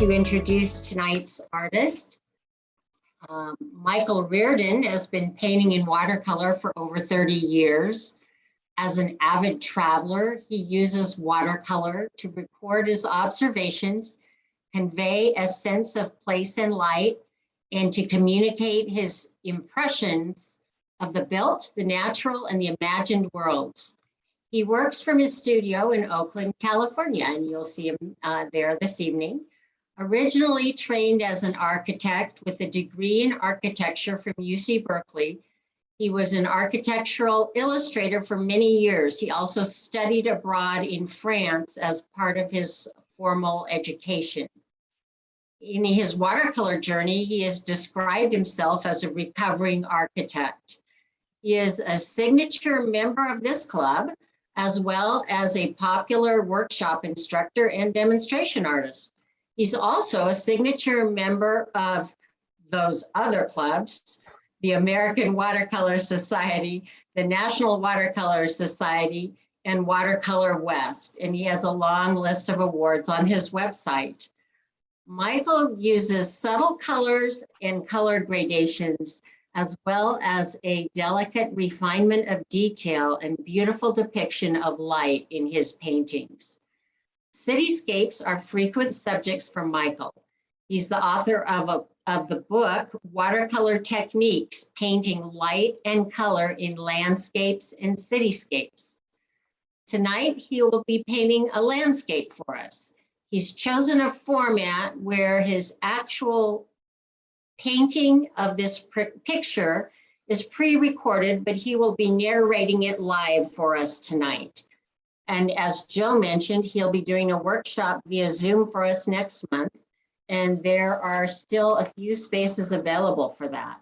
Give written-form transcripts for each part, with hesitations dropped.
to introduce tonight's artist. Michael Reardon has been painting in watercolor for over 30 years. As an avid traveler, he uses watercolor to record his observations, convey a sense of place and light, and to communicate his impressions of the built, the natural, and the imagined worlds. He works from his studio in Oakland, California, and you'll see him there this evening. Originally trained as an architect with a degree in architecture from UC Berkeley, he was an architectural illustrator for many years. He also studied abroad in France as part of his formal education. In his watercolor journey, he has described himself as a recovering architect. He is a signature member of this club, as well as a popular workshop instructor and demonstration artist. He's also a signature member of those other clubs, the American Watercolor Society, the National Watercolor Society, and Watercolor West, and he has a long list of awards on his website. Michael uses subtle colors and color gradations, as well as a delicate refinement of detail and beautiful depiction of light in his paintings. Cityscapes are frequent subjects for Michael. He's the author of the book, Watercolor Techniques, Painting Light and Color in Landscapes and Cityscapes. Tonight, he will be painting a landscape for us. He's chosen a format where his actual painting of this picture is pre-recorded, but he will be narrating it live for us tonight. And as Joe mentioned, he'll be doing a workshop via Zoom for us next month, and there are still a few spaces available for that.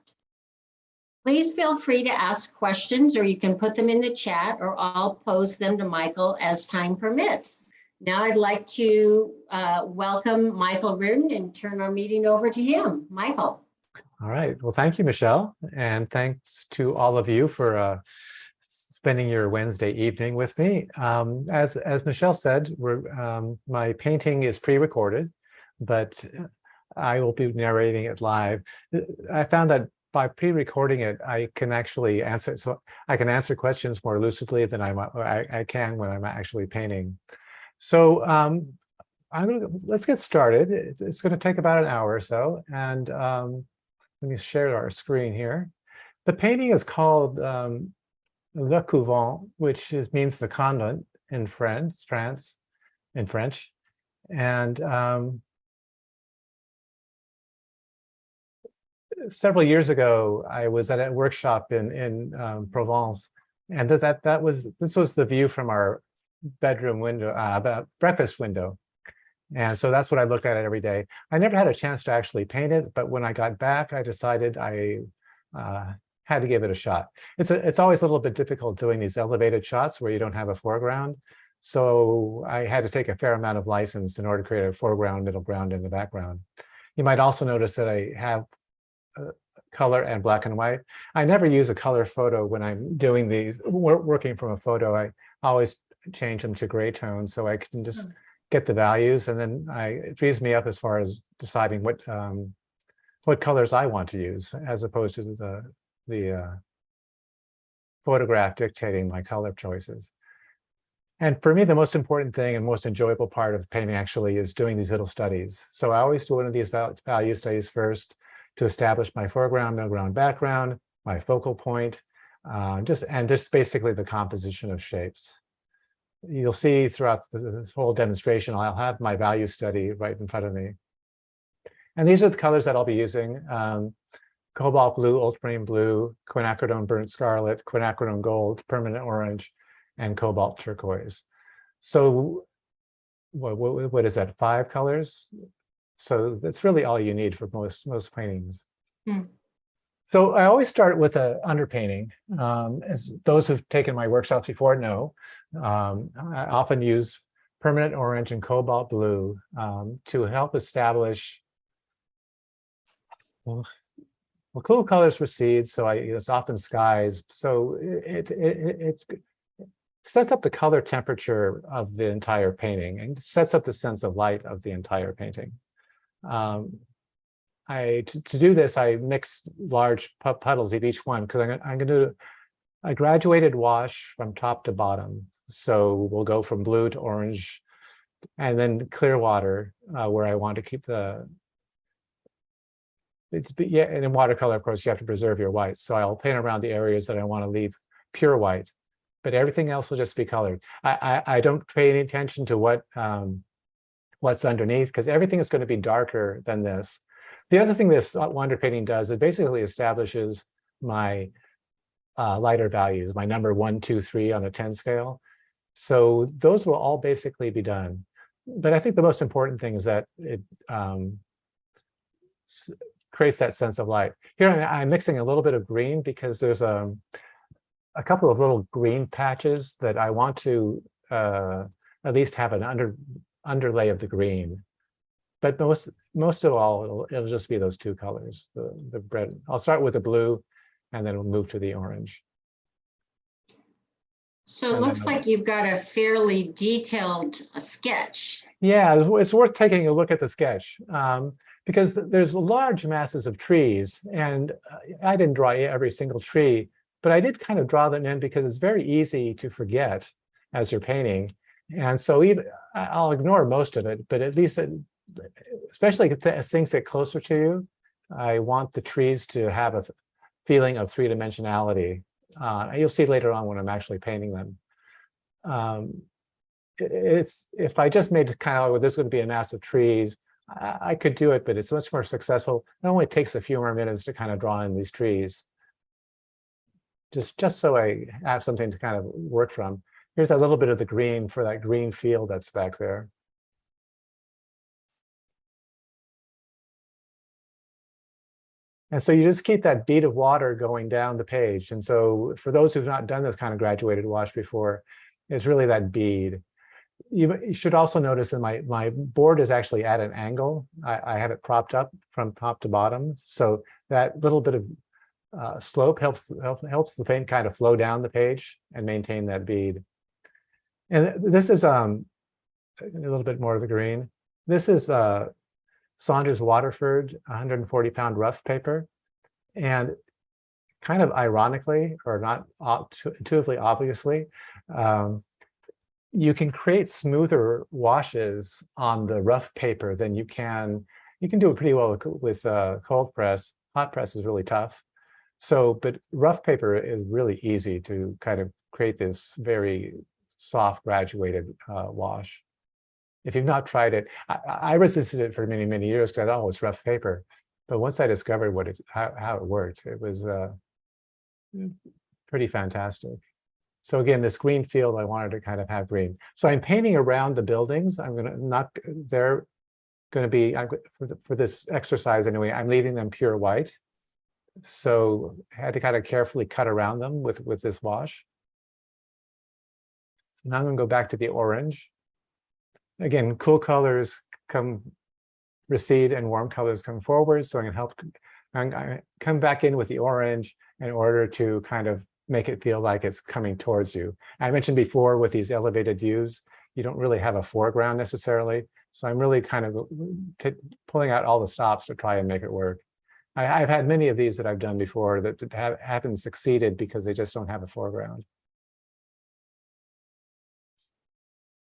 Please feel free to ask questions, or you can put them in the chat, or I'll pose them to Michael as time permits. Now I'd like to welcome Michael Reardon and turn our meeting over to him. Michael. All right. Well, thank you, Michelle. And thanks to all of you for spending your Wednesday evening with me. As Michelle said, my painting is pre-recorded, but I will be narrating it live. I found that by pre-recording it, I can actually answer, so I can answer questions more lucidly than I can when I'm actually painting. So let's get started. It's going to take about an hour or so, and let me share our screen here. The painting is called Le Couvent, which means the convent in France, in French. And several years ago, I was at a workshop in Provence, and this was the view from our bedroom window, breakfast window. And so that's what I looked at every day. I never had a chance to actually paint it, but when I got back, I decided I had to give it a shot. It's always a little bit difficult doing these elevated shots where you don't have a foreground. So I had to take a fair amount of license in order to create a foreground, middle ground, and the background. You might also notice that I have color and black and white. I never use a color photo when I'm doing these, working from a photo. I always change them to gray tones so I can just get the values, and then it frees me up as far as deciding what colors I want to use, as opposed to the photograph dictating my color choices. And for me, the most important thing and most enjoyable part of painting actually is doing these little studies. So I always do one of these value studies first to establish my foreground, middle ground, background, my focal point, just basically the composition of shapes. You'll see throughout this whole demonstration, I'll have my value study right in front of me. And these are the colors that I'll be using. Cobalt blue, ultramarine blue, quinacridone burnt scarlet, quinacridone gold, permanent orange, and cobalt turquoise. So what is that, 5 colors? So that's really all you need for most paintings. So I always start with an underpainting. As those who've taken my workshops before know, I often use permanent orange and cobalt blue to help establish, well, cool colors for seeds. So it's often skies. So it sets up the color temperature of the entire painting and sets up the sense of light of the entire painting. To do this, I mix large puddles of each one because I'm going to do a graduated wash from top to bottom. So we'll go from blue to orange, and then clear water where I want to keep yeah, and in watercolor, of course, you have to preserve your whites. So I'll paint around the areas that I want to leave pure white, but everything else will just be colored. I don't pay any attention to what's underneath because everything is going to be darker than this. The other thing this underpainting does, it basically establishes my lighter values, my number 1, 2, 3 on a 10 scale. So those will all basically be done. But I think the most important thing is that it creates that sense of light. Here I'm mixing a little bit of green because there's a couple of little green patches that I want to at least have an underlay of the green. But most of all, it'll just be those two colors, the red. I'll start with the blue and then we'll move to the orange. So it looks like you've got a fairly detailed sketch. Yeah, it's worth taking a look at the sketch because there's large masses of trees, and I didn't draw every single tree, but I did kind of draw them in because it's very easy to forget as you're painting. And so I'll ignore most of it, but at least, especially as things get closer to you, I want the trees to have a feeling of three-dimensionality. You'll see later on when I'm actually painting them. If I just made it kind of like, well, there's going to be a mass of trees, I could do it, but it's much more successful. It only takes a few more minutes to kind of draw in these trees. Just so I have something to kind of work from. Here's a little bit of the green for that green field that's back there. And so you just keep that bead of water going down the page. And so for those who've not done this kind of graduated wash before, it's really that bead. You should also notice that my board is actually at an angle. I have it propped up from top to bottom. So that little bit of slope helps the paint kind of flow down the page and maintain that bead. And this is a little bit more of the green. This is Saunders Waterford 140-pound rough paper. And kind of ironically, or not intuitively obviously, you can create smoother washes on the rough paper than you can do it pretty well with cold press. Hot press is really tough. So, but rough paper is really easy to kind of create this very soft graduated wash. If you've not tried it, I resisted it for many, many years because I thought, oh, it's rough paper. But once I discovered how it worked, it was pretty fantastic. So again, this green field, I wanted to kind of have green. So I'm painting around the buildings. I'm they're going to be, for this exercise anyway, I'm leaving them pure white. So I had to kind of carefully cut around them with this wash. Now I'm going to go back to the orange. Again, cool colors recede and warm colors come forward. So I'm going to come back in with the orange in order to kind of make it feel like it's coming towards you. I mentioned before with these elevated views, you don't really have a foreground necessarily. So I'm really kind of pulling out all the stops to try and make it work. I've had many of these that I've done before that haven't succeeded because they just don't have a foreground.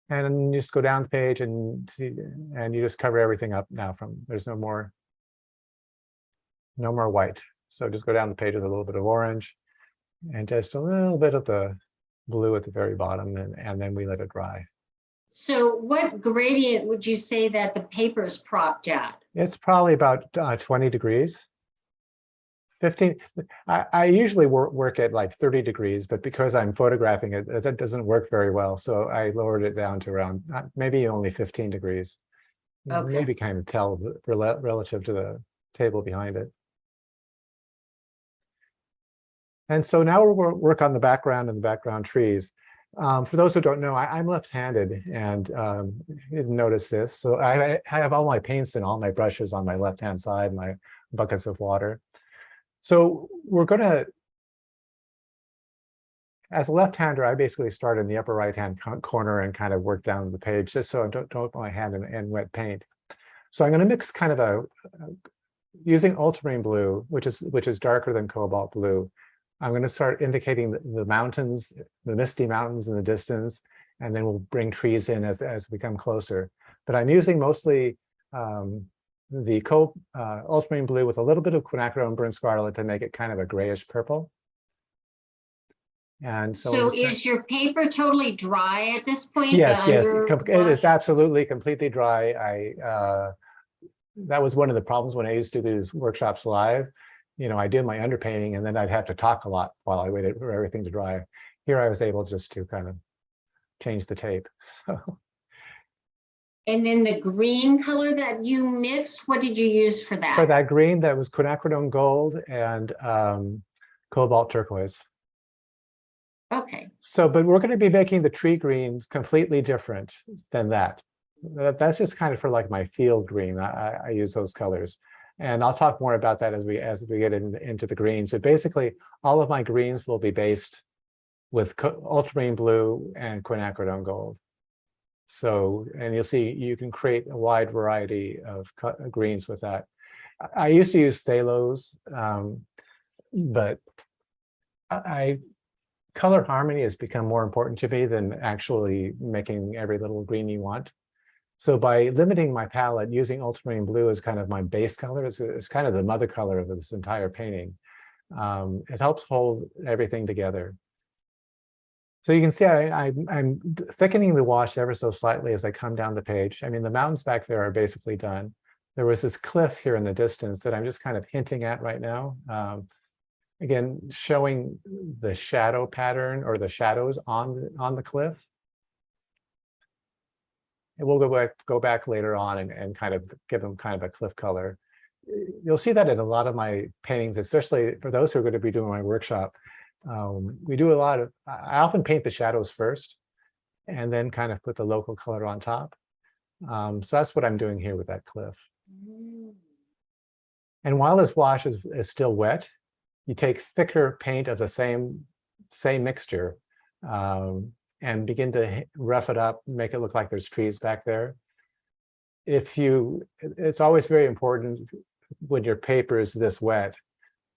And then you just go down the page and you just cover everything up now there's no more white. So just go down the page with a little bit of orange and just a little bit of the blue at the very bottom, and then we let it dry. So what gradient would you say that the paper is propped at? It's probably about 20 degrees. 15. I usually work at like 30 degrees, but because I'm photographing it, that doesn't work very well. So I lowered it down to around maybe only 15 degrees. Okay. Maybe kind of tell relative to the table behind it. And so now we'll work on the background and the background trees. For those who don't know, I'm left-handed, and you didn't notice this. So I have all my paints and all my brushes on my left-hand side, my buckets of water. So we're going to, as a left-hander, I basically start in the upper right-hand corner and kind of work down the page just so I don't put my hand in wet paint. So I'm going to mix kind of using ultramarine blue, which is darker than cobalt blue. I'm going to start indicating the mountains, the misty mountains in the distance, and then we'll bring trees in as we come closer. But I'm using mostly the ultramarine blue with a little bit of quinacridone burnt scarlet to make it kind of a grayish purple. And so is your paper totally dry at this point? Yes, it is absolutely completely dry. That was one of the problems when I used to do these workshops live. You know, I did my underpainting and then I'd have to talk a lot while I waited for everything to dry. Here I was able just to kind of change the tape. So. And then the green color that you mixed, what did you use for that? For that green, that was quinacridone gold and cobalt turquoise. Okay. So, but we're going to be making the tree greens completely different than that. That's just kind of for like my field green. I use those colors. And I'll talk more about that as we get into the greens. So basically, all of my greens will be based with ultramarine blue and quinacridone gold. So, and you'll see you can create a wide variety of greens with that. I used to use phthalos, but color harmony has become more important to me than actually making every little green you want. So by limiting my palette, using ultramarine blue as kind of my base color, it's kind of the mother color of this entire painting. It helps hold everything together. So you can see I'm thickening the wash ever so slightly as I come down the page. I mean, the mountains back there are basically done. There was this cliff here in the distance that I'm just kind of hinting at right now. Again, showing the shadow pattern or the shadows on the cliff. And we'll go back later on and kind of give them kind of a cliff color. You'll see that in a lot of my paintings, especially for those who are going to be doing my workshop. We do a lot of, I often paint the shadows first and then kind of put the local color on top. So that's what I'm doing here with that cliff. And while this wash is still wet, you take thicker paint of the same mixture and begin to rough it up, make it look like there's trees back there. It's always very important when your paper is this wet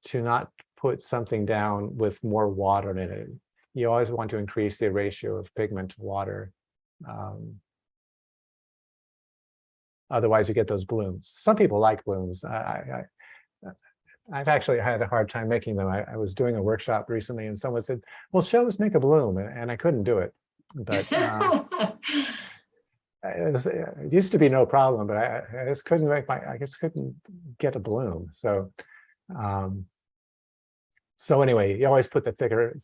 to not put something down with more water in it. You always want to increase the ratio of pigment to water. Otherwise you get those blooms. Some people like blooms. I've actually had a hard time making them. I was doing a workshop recently and someone said, well, show us make a bloom. And I couldn't do it. But it used to be no problem, but I just couldn't couldn't get a bloom. So anyway, you always put the thicker,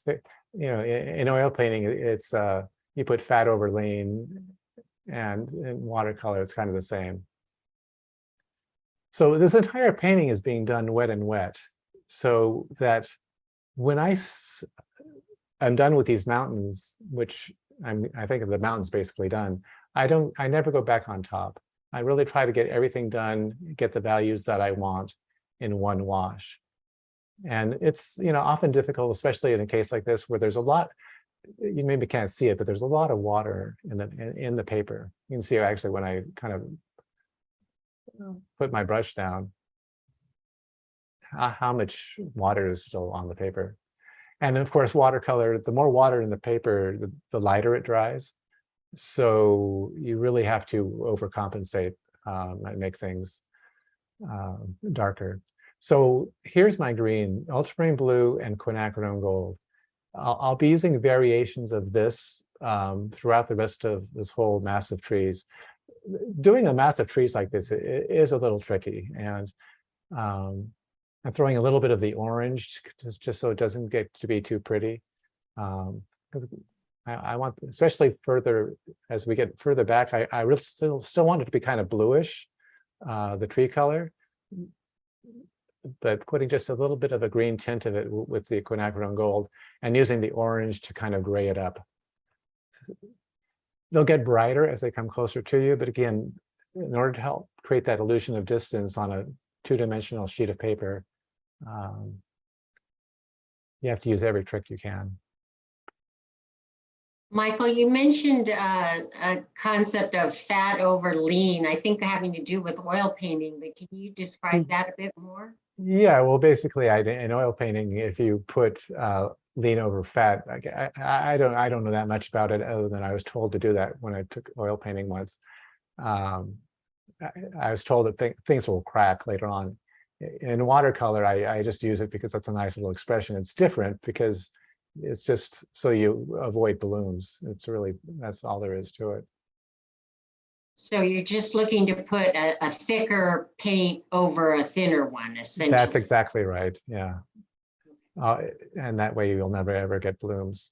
in oil painting, it's you put fat over lean, and in watercolor, it's kind of the same. So this entire painting is being done wet and wet, so that when I'm done with these mountains, which I think of the mountains basically done, I never go back on top. I really try to get everything done, get the values that I want in one wash. And it's often difficult, especially in a case like this where there's a lot. You maybe can't see it, but there's a lot of water in the paper. You can see actually when I kind of put my brush down, how much water is still on the paper. And of course, watercolor, the more water in the paper, the lighter it dries. So you really have to overcompensate and make things darker. So here's my green, ultramarine blue and quinacridone gold. I'll be using variations of this throughout the rest of this whole mass of trees. Doing a mass of trees like this is a little tricky, and I'm throwing a little bit of the orange just so it doesn't get to be too pretty. I want, especially further as we get further back, I really still want it to be kind of bluish, the tree color, but putting just a little bit of a green tint of it with the quinacridone gold and using the orange to kind of gray it up. They'll get brighter as they come closer to you, but again, in order to help create that illusion of distance on a two-dimensional sheet of paper, you have to use every trick you can. Michael, you mentioned a concept of fat over lean, I think having to do with oil painting, but can you describe that a bit more? Yeah, well, basically, in oil painting, if you put lean over fat, I don't know that much about it, other than I was told to do that when I took oil painting once. Um, I was told that things will crack later on. In watercolor, I just use it because it's a nice little expression. It's different because it's just so you avoid balloons. It's really, that's all there is to it. So you're just looking to put a thicker paint over a thinner one, essentially. That's exactly right. Yeah. And that way you'll never ever get blooms.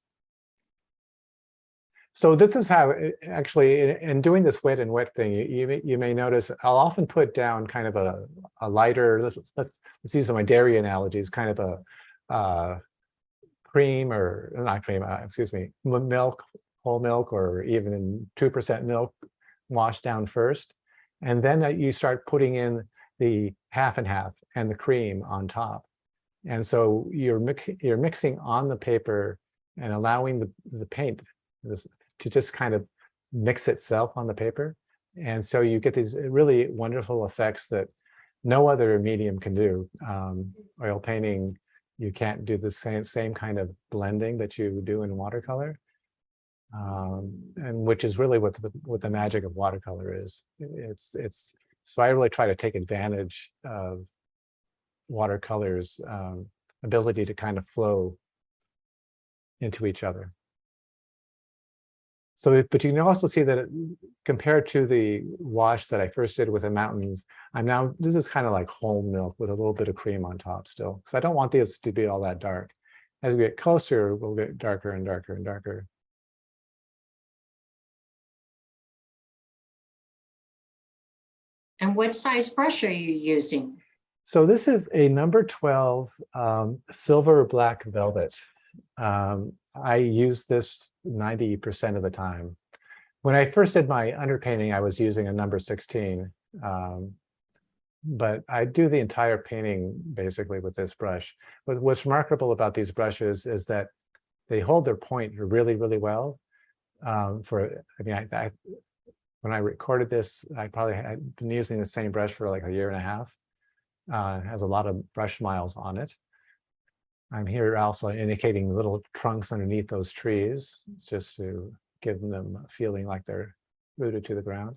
So this is how, actually, in doing this wet and wet thing, you may notice I'll often put down kind of a lighter, let's use my dairy analogies, kind of a cream, or not cream, excuse me, milk, whole milk, or even 2% milk washed down first. And then you start putting in the half and half and the cream on top. And so you're mixing on the paper and allowing the paint to just kind of mix itself on the paper. And so you get these really wonderful effects that no other medium can do. Oil painting, you can't do the same kind of blending that you do in watercolor. And which is really what the magic of watercolor is. So I really try to take advantage of watercolor's ability to kind of flow into each other. So, but you can also see that compared to the wash that I first did with the mountains, this is kind of like whole milk with a little bit of cream on top still. So I don't want these to be all that dark. As we get closer, we'll get darker and darker and darker. And what size brush are you using? So this is a number 12 silver black velvet. I use this 90% of the time. When I first did my underpainting, I was using a number 16. But I do the entire painting basically with this brush. But what's remarkable about these brushes is that they hold their point really, really well. When I recorded this, I probably had been using the same brush for like a year and a half. It has a lot of brush miles on it. I'm here also indicating little trunks underneath those trees, just to give them a feeling like they're rooted to the ground.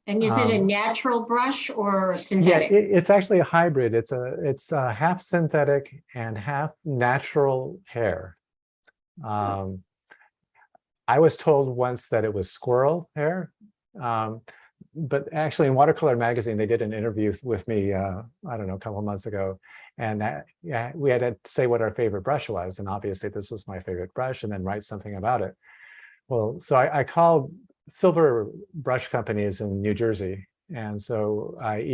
And is it a natural brush or synthetic? Yeah, it's actually a hybrid. It's a half synthetic and half natural hair. I was told once that it was squirrel hair. But actually in Watercolor Magazine, they did an interview with me, I don't know, a couple of months ago. And we had to say what our favorite brush was. And obviously this was my favorite brush, and then write something about it. Well, so I called silver brush companies in New Jersey. And so I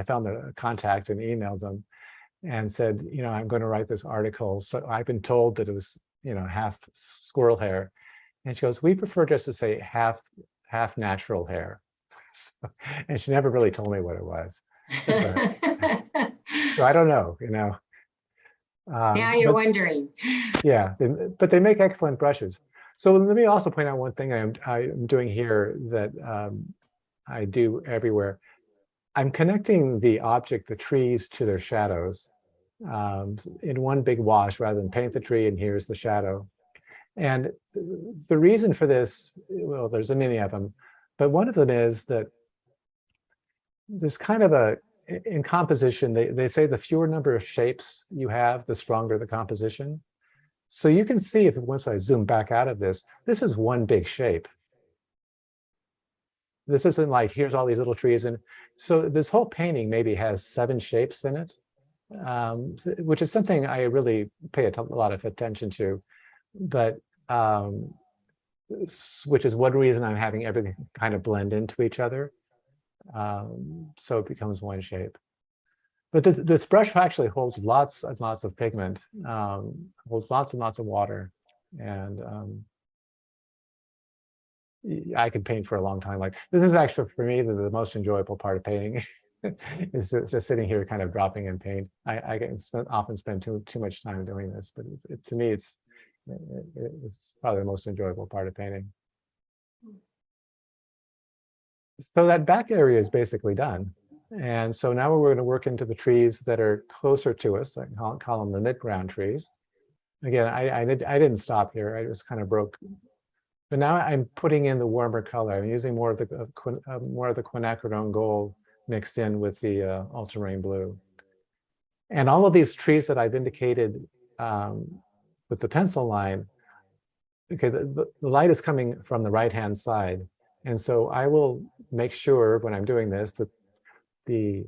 found a contact and emailed them and said, I'm going to write this article. So I've been told that it was, half squirrel hair. And she goes, we prefer just to say half natural hair. And she never really told me what it was. So I don't know, Now you're wondering. Yeah, but they make excellent brushes. So let me also point out one thing I'm doing here that I do everywhere. I'm connecting the object, the trees, to their shadows in one big wash, rather than paint the tree and here's the shadow. And the reason for this, well, there's many of them, but one of them is that there's kind of in composition, they say the fewer number of shapes you have, the stronger the composition. So you can see, once I zoom back out of this is one big shape. This isn't like, here's all these little trees. And so this whole painting maybe has 7 shapes in it, which is something I really pay a lot of attention to. But which is one reason I'm having everything kind of blend into each other. So it becomes one shape. But this brush actually holds lots and lots of pigment, holds lots and lots of water. And I could paint for a long time. Like, this is actually, for me, the most enjoyable part of painting. It's just sitting here kind of dropping in paint. I can often spend too much time doing this, but to me, it's It's probably the most enjoyable part of painting. So that back area is basically done. And so now we're going to work into the trees that are closer to us. I call them the mid-ground trees. Again, I didn't stop here. I just kind of broke. But now I'm putting in the warmer color. I'm using more of the quinacridone gold mixed in with the ultramarine blue. And all of these trees that I've indicated with the pencil line, okay, the light is coming from the right-hand side. And so I will make sure when I'm doing this that the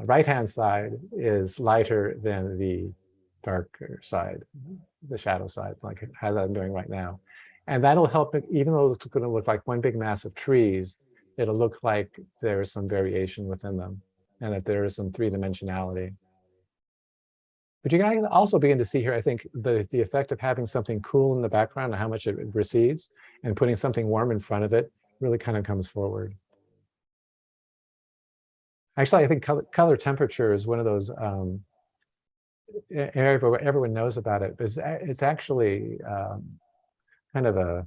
right-hand side is lighter than the darker side, the shadow side, like as I'm doing right now. And that'll help it, even though it's going to look like one big mass of trees, it'll look like there's some variation within them and that there is some three-dimensionality. But you guys also begin to see here, I think, the effect of having something cool in the background and how much it recedes, and putting something warm in front of it really kind of comes forward. Actually, I think color temperature is one of those everyone knows about it. It's actually kind of a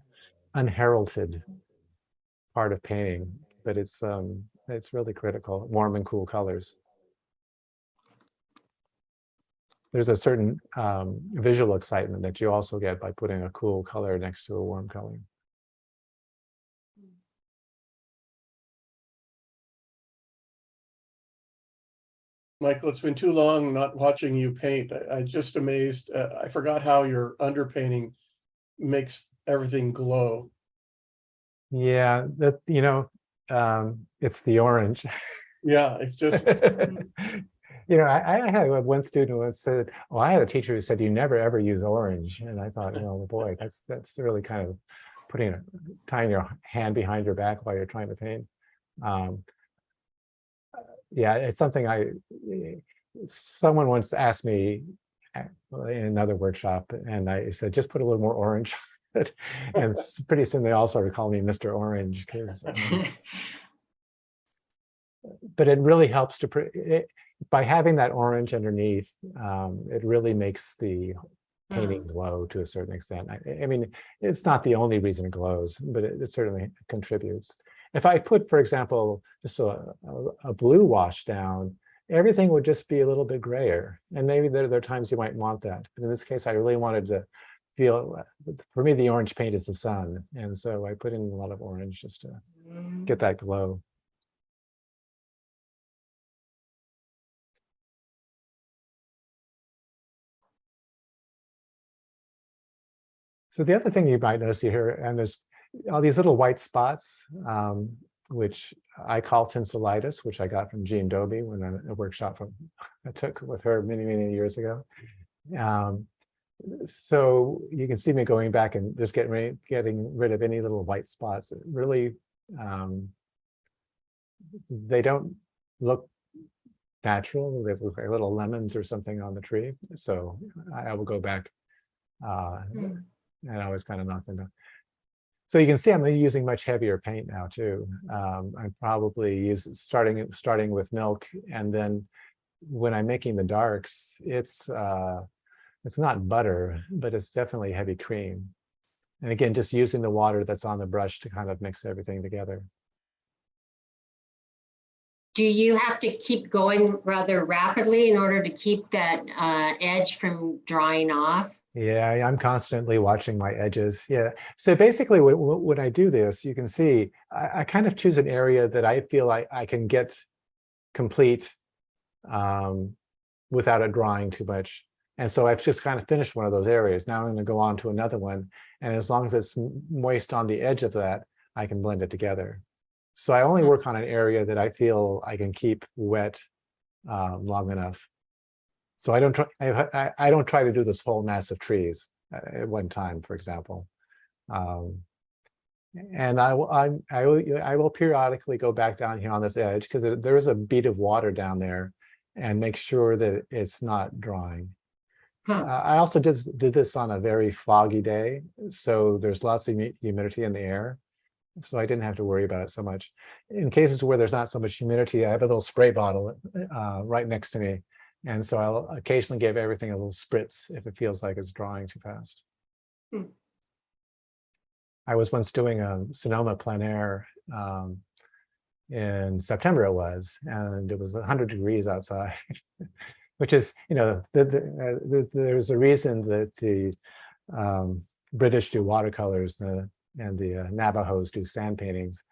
unheralded part of painting, but it's really critical. Warm and cool colors. There's a certain visual excitement that you also get by putting a cool color next to a warm color. Michael, it's been too long not watching you paint. I'm just amazed. I forgot how your underpainting makes everything glow. Yeah, that it's the orange. Yeah, it's just I had one student who said, "Oh, I had a teacher who said you never ever use orange," and I thought, boy, that's really kind of tying your hand behind your back while you're trying to paint. Yeah, it's something someone once asked me in another workshop, and I said, just put a little more orange on it. And pretty soon they all started calling me Mr. Orange, because but it really helps by having that orange underneath, it really makes the painting glow to a certain extent. I mean, it's not the only reason it glows, but it certainly contributes. If I put, for example, just a blue wash down, everything would just be a little bit grayer. And maybe there are times you might want that. But in this case, I really wanted to feel, for me, the orange paint is the sun. And so I put in a lot of orange just to get that glow. So the other thing you might notice here, and there's all these little white spots, which I call tinselitis, which I got from Jean Doby when a workshop I took with her many, many years ago. So you can see me going back and just getting rid of any little white spots. Really, they don't look natural. They look like little lemons or something on the tree. So I will go back and I was kind of knocked into. So you can see I'm using much heavier paint now too. I'm probably starting with milk, and then when I'm making the darks, it's not butter, but it's definitely heavy cream. And again, just using the water that's on the brush to kind of mix everything together. Do you have to keep going rather rapidly in order to keep that edge from drying off? Yeah, I'm constantly watching my edges. Yeah. So basically, when I do this, you can see I kind of choose an area that I feel like I can get complete without it drying too much. And so I've just kind of finished one of those areas. Now I'm going to go on to another one. And as long as it's moist on the edge of that, I can blend it together. So I only work on an area that I feel I can keep wet long enough. So I don't try to do this whole mass of trees at one time, for example. And I will periodically go back down here on this edge, because there is a bead of water down there, and make sure that it's not drying. I also did this on a very foggy day, so there's lots of humidity in the air. So I didn't have to worry about it so much. In cases where there's not so much humidity, I have a little spray bottle right next to me. And so I'll occasionally give everything a little spritz if it feels like it's drying too fast. Hmm. I was once doing a Sonoma plein air in September it was, and it was 100 degrees outside, which is, there's a reason that the British do watercolors and the Navajos do sand paintings.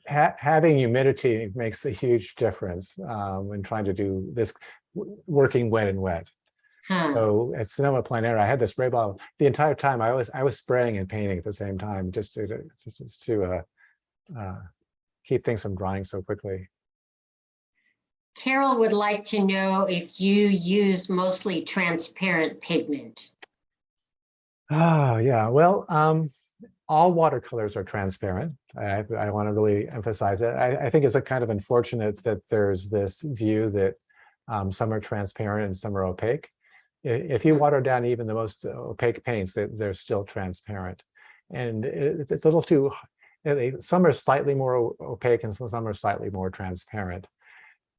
Having humidity makes a huge difference when trying to do this, working wet and wet. Huh. So at Sonoma plein air, I had the spray bottle the entire time. I was spraying and painting at the same time, just to keep things from drying so quickly. Carol would like to know if you use mostly transparent pigment. Oh yeah, well, all watercolors are transparent. I want to really emphasize it. I think it's a kind of unfortunate that there's this view that some are transparent and some are opaque. If you water down even the most opaque paints, they're still transparent. And it's a little too, some are slightly more opaque and some are slightly more transparent.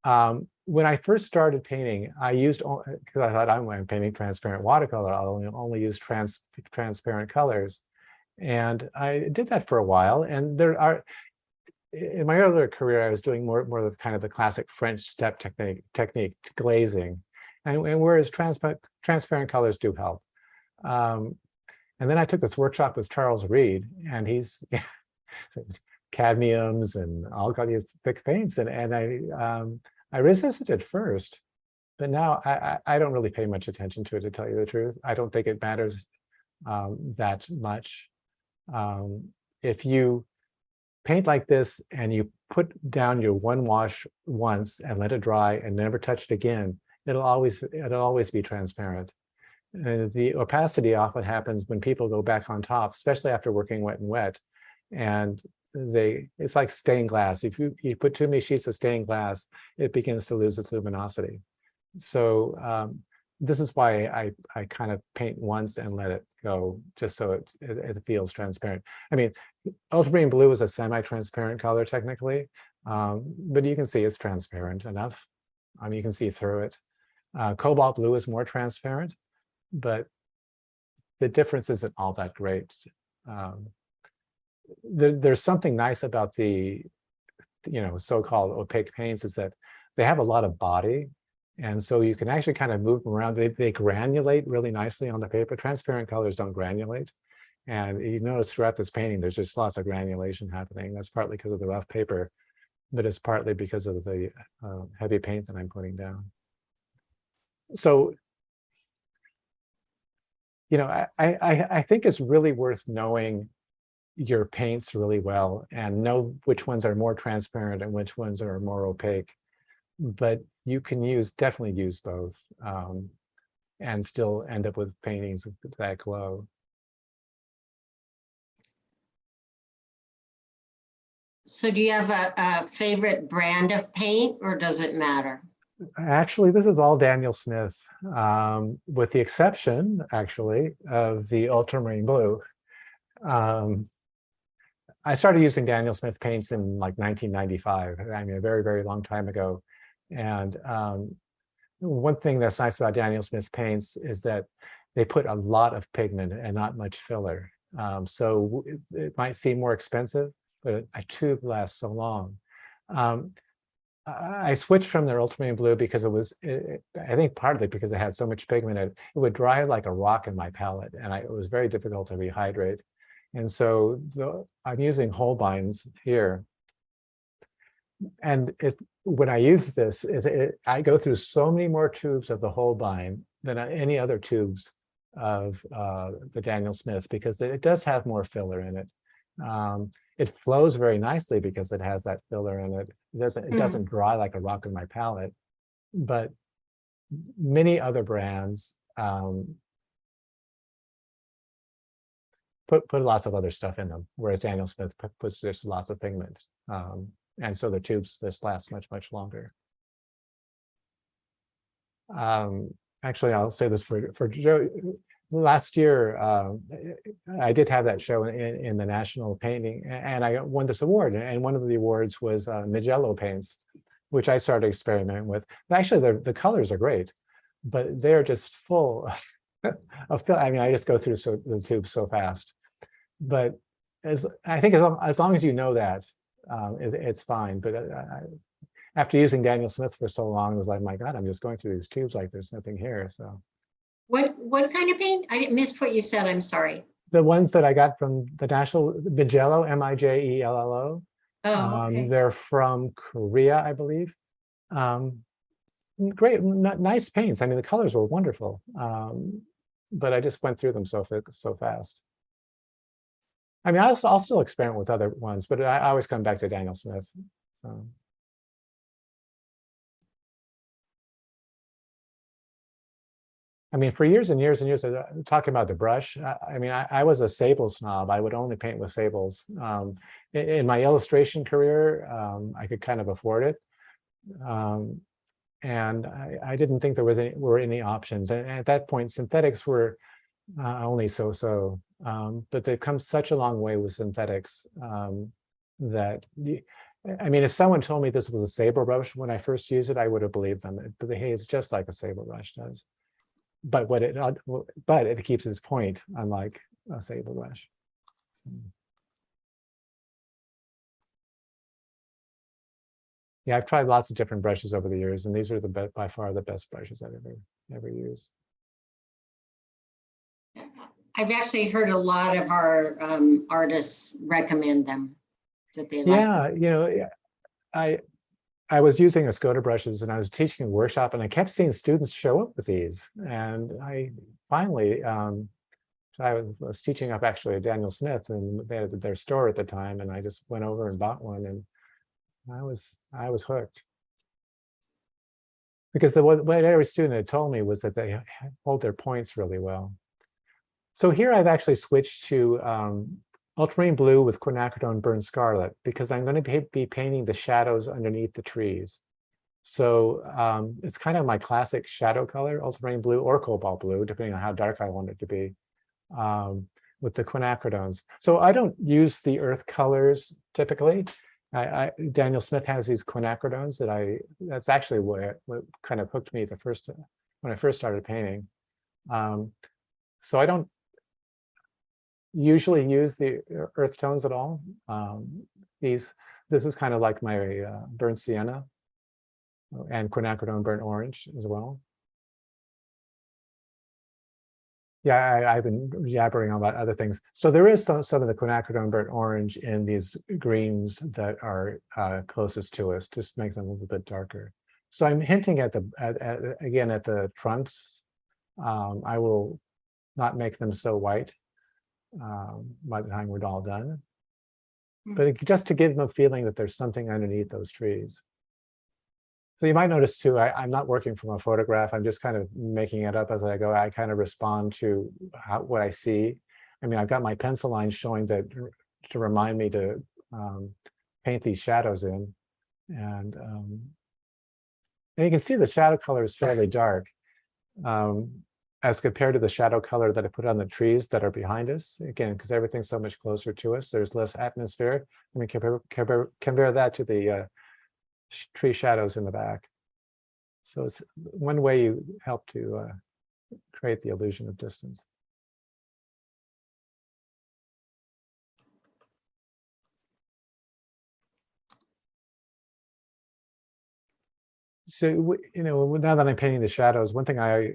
When I first started painting, I used, because I thought I'm painting transparent watercolor, I'll only use transparent colors. And I did that for a while. And there are, in my earlier career, I was doing more of kind of the classic French step technique, glazing. And whereas transparent colors do help. And then I took this workshop with Charles Reed, and he's cadmiums and all got these thick paints, and I resisted at first, but now I don't really pay much attention to it, to tell you the truth. I don't think it matters that much. If you paint like this and you put down your one wash once and let it dry and never touch it again, it'll always be transparent. And the opacity often happens when people go back on top, especially after working wet and wet. And it's like stained glass. If you put too many sheets of stained glass, it begins to lose its luminosity. So this is why I kind of paint once and let it go, just so it feels transparent. I mean, ultramarine blue is a semi-transparent color technically, but you can see it's transparent enough. You can see through it. Cobalt blue is more transparent, but the difference isn't all that great. There's something nice about the so-called opaque paints, is that they have a lot of body, and so you can actually kind of move them around. They granulate really nicely on the paper. Transparent colors don't granulate, and you notice throughout this painting there's just lots of granulation happening. That's partly because of the rough paper, but it's partly because of the heavy paint that I'm putting down. So I think it's really worth knowing your paints really well and know which ones are more transparent and which ones are more opaque. But you can definitely use both and still end up with paintings that glow. So do you have a favorite brand of paint, or does it matter? Actually, this is all Daniel Smith, with the exception, actually, of the ultramarine blue. I started using Daniel Smith paints in like 1995. I mean, a very, very long time ago. And one thing that's nice about Daniel Smith paints is that they put a lot of pigment and not much filler. So it might seem more expensive, but a tube lasts so long. I switched from their ultramarine blue because I think partly because it had so much pigment, it would dry like a rock in my palette, and it was very difficult to rehydrate. And so I'm using Holbein's here. And when I use this, I go through so many more tubes of the Holbein than any other tubes of the Daniel Smith, because it does have more filler in it. It flows very nicely because it has that filler in it. It doesn't dry like a rock in my palette. But many other brands put lots of other stuff in them, whereas Daniel Smith puts just lots of pigment. And so the tubes just last much, much longer. Actually, I'll say this for Joe. Last year, I did have that show in the National Painting, and I won this award. And one of the awards was Mijello paints, which I started experimenting with. Actually, the colors are great, but they're just full I mean, I just go through the tube so fast. But I think as long as you know that, it's fine. But after using Daniel Smith for so long, it was like, my God, I'm just going through these tubes like there's nothing here. So What kind of paint? I missed what you said. I'm sorry. the ones that I got from the National Mijello, Mijello, Oh, okay. they're from Korea, I believe. Great, nice paints. I mean, the colors were wonderful, but I just went through them so fast. I mean, I'll still experiment with other ones, but I always come back to Daniel Smith. So. I mean, for years and years and years, talking about the brush, I mean, I was a sable snob. I would only paint with sables. In my illustration career, I could kind of afford it. And I didn't think there were any options. And at that point, synthetics were only so-so. But they've come such a long way with synthetics that, I mean, if someone told me this was a sable brush when I first used it, I would have believed them. It behaves just like a sable brush does. But it keeps its point, unlike a sable brush. Yeah, I've tried lots of different brushes over the years, and these are by far the best brushes I've ever used. I've actually heard a lot of our artists recommend them, that they like Yeah, them. you know, I was using Escoda brushes and I was teaching a workshop, and I kept seeing students show up with these. And I finally, I was teaching up actually at Daniel Smith, and they had their store at the time, and I just went over and bought one, and I was hooked. Because what every student had told me was that they hold their points really well. So here I've actually switched to ultramarine blue with quinacridone burnt scarlet, because I'm going to be painting the shadows underneath the trees. So it's kind of my classic shadow color, ultramarine blue or cobalt blue, depending on how dark I want it to be, with the quinacridones. So I don't use the earth colors typically. Daniel Smith has these quinacridones that's actually what kind of hooked me when I first started painting. So I don't usually use the earth tones at all. This is kind of like my burnt sienna and quinacridone burnt orange as well. Yeah, I've been yabbering about other things. So there is some of the quinacridone burnt orange in these greens that are closest to us, just make them a little bit darker. So I'm hinting at again at the trunks. I will not make them so white by the time we're all done, but just to give them a feeling that there's something underneath those trees. So you might notice too, I'm not working from a photograph. I'm just kind of making it up as I go. I kind of respond to what I see. I mean, I've got my pencil lines showing that to remind me to paint these shadows in. And you can see the shadow color is fairly dark as compared to the shadow color that I put on the trees that are behind us. Again, because everything's so much closer to us, there's less atmosphere. I mean, compare that to the tree shadows in the back. So it's one way you help to create the illusion of distance. So, you know, now that I'm painting the shadows, one thing I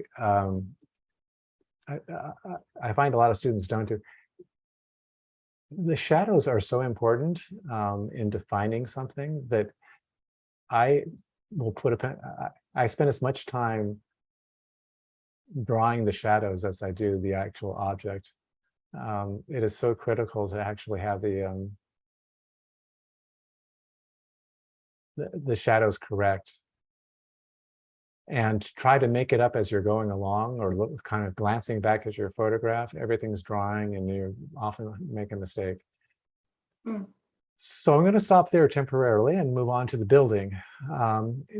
find a lot of students don't do. The shadows are so important in defining something that I will I spend as much time drawing the shadows as I do the actual object. It is so critical to actually have the shadows correct, and try to make it up as you're going along, or kind of glancing back at your photograph. Everything's drying and you often make a mistake. So I'm going to stop there temporarily and move on to the building.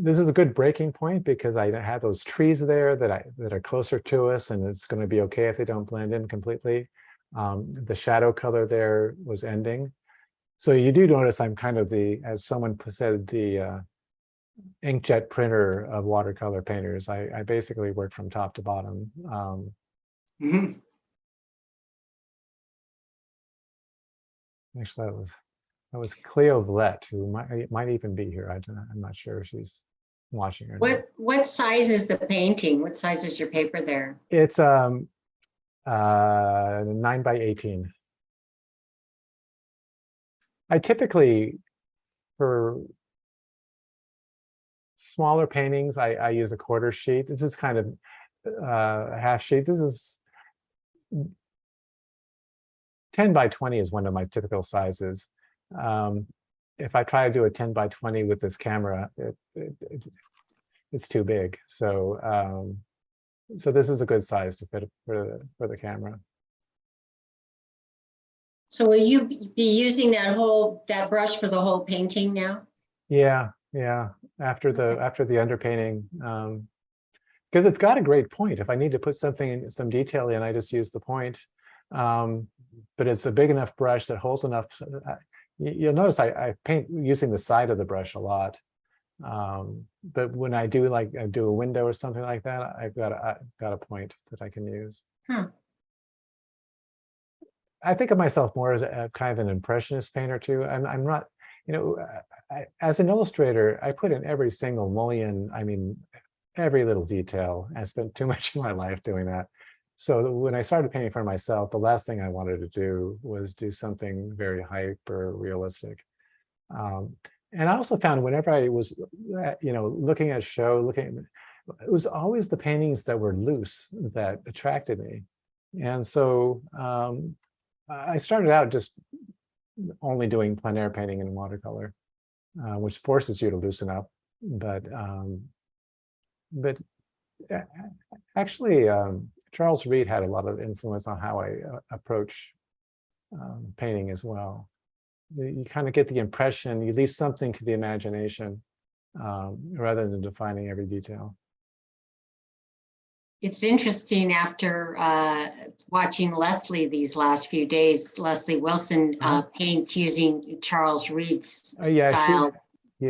This is a good breaking point because I have those trees there that are closer to us, and it's going to be okay if they don't blend in completely. The shadow color there was ending. So you do notice I'm kind of as someone said, the inkjet printer of watercolor painters. I basically work from top to bottom. Mhm. Actually, that was Cleo Vlett, who might even be here. I'm not sure if she's watching or not. What size is the painting? What size is your paper there? It's 9 by 18. I typically, for smaller paintings, I use a quarter sheet. This is kind of a half sheet. This is 10 by 20 is one of my typical sizes. If I try to do a 10 by 20 with this camera, it's too big. So so this is a good size to fit for the camera. So will you be using that brush for the whole painting now? Yeah. After the underpainting, because it's got a great point. If I need to put some detail in, I just use the point. But it's a big enough brush that holds enough. You'll notice I paint using the side of the brush a lot. But when I do a window or something like that, I've got a point that I can use. I think of myself more as a kind of an impressionist painter too. I'm not, as an illustrator, I put in every single mullion. I mean, every little detail. I spent too much of my life doing that. So when I started painting for myself, the last thing I wanted to do was do something very hyper realistic. And I also found whenever I was, looking at a show, it was always the paintings that were loose that attracted me. And so I started out just only doing plein air painting in watercolor, which forces you to loosen up. But actually, Charles Reed had a lot of influence on how I approach painting as well. You kind of get the impression, you leave something to the imagination rather than defining every detail. It's interesting after watching Leslie these last few days. Leslie Wilson paints using Charles Reed's style.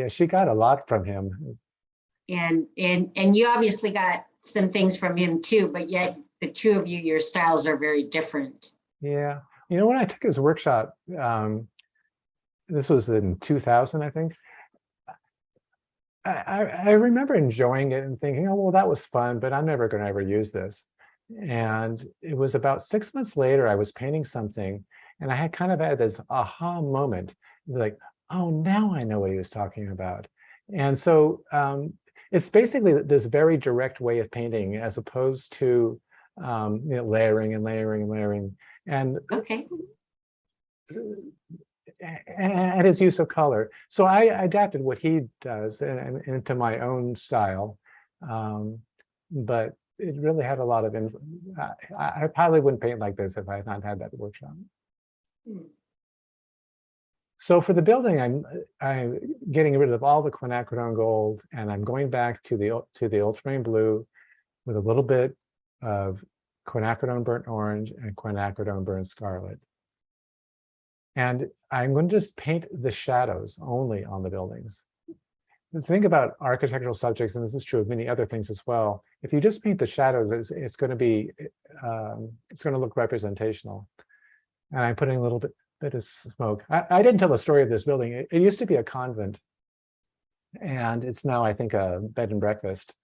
She got a lot from him. And you obviously got some things from him too, but yet the two of you, your styles are very different. Yeah. When I took his workshop, this was in 2000, I think. I remember enjoying it and thinking, oh, well, that was fun, but I'm never going to ever use this. And it was about 6 months later, I was painting something, and I had kind of had this aha moment, like, oh, now I know what he was talking about. And so it's basically this very direct way of painting, as opposed to layering and layering and layering. And okay. And his use of color. So I adapted what he does into my own style. But it really had a lot of, I probably wouldn't paint like this if I had not had that workshop. So for the building, I'm getting rid of all the quinacridone gold, and I'm going back to the ultramarine blue with a little bit of quinacridone burnt orange and quinacridone burnt scarlet. And I'm going to just paint the shadows only on the buildings. The thing about architectural subjects, and this is true of many other things as well, if you just paint the shadows, it's going to look representational. And I'm putting a little bit of smoke. I didn't tell the story of this building. It used to be a convent, and it's now, I think, a bed and breakfast.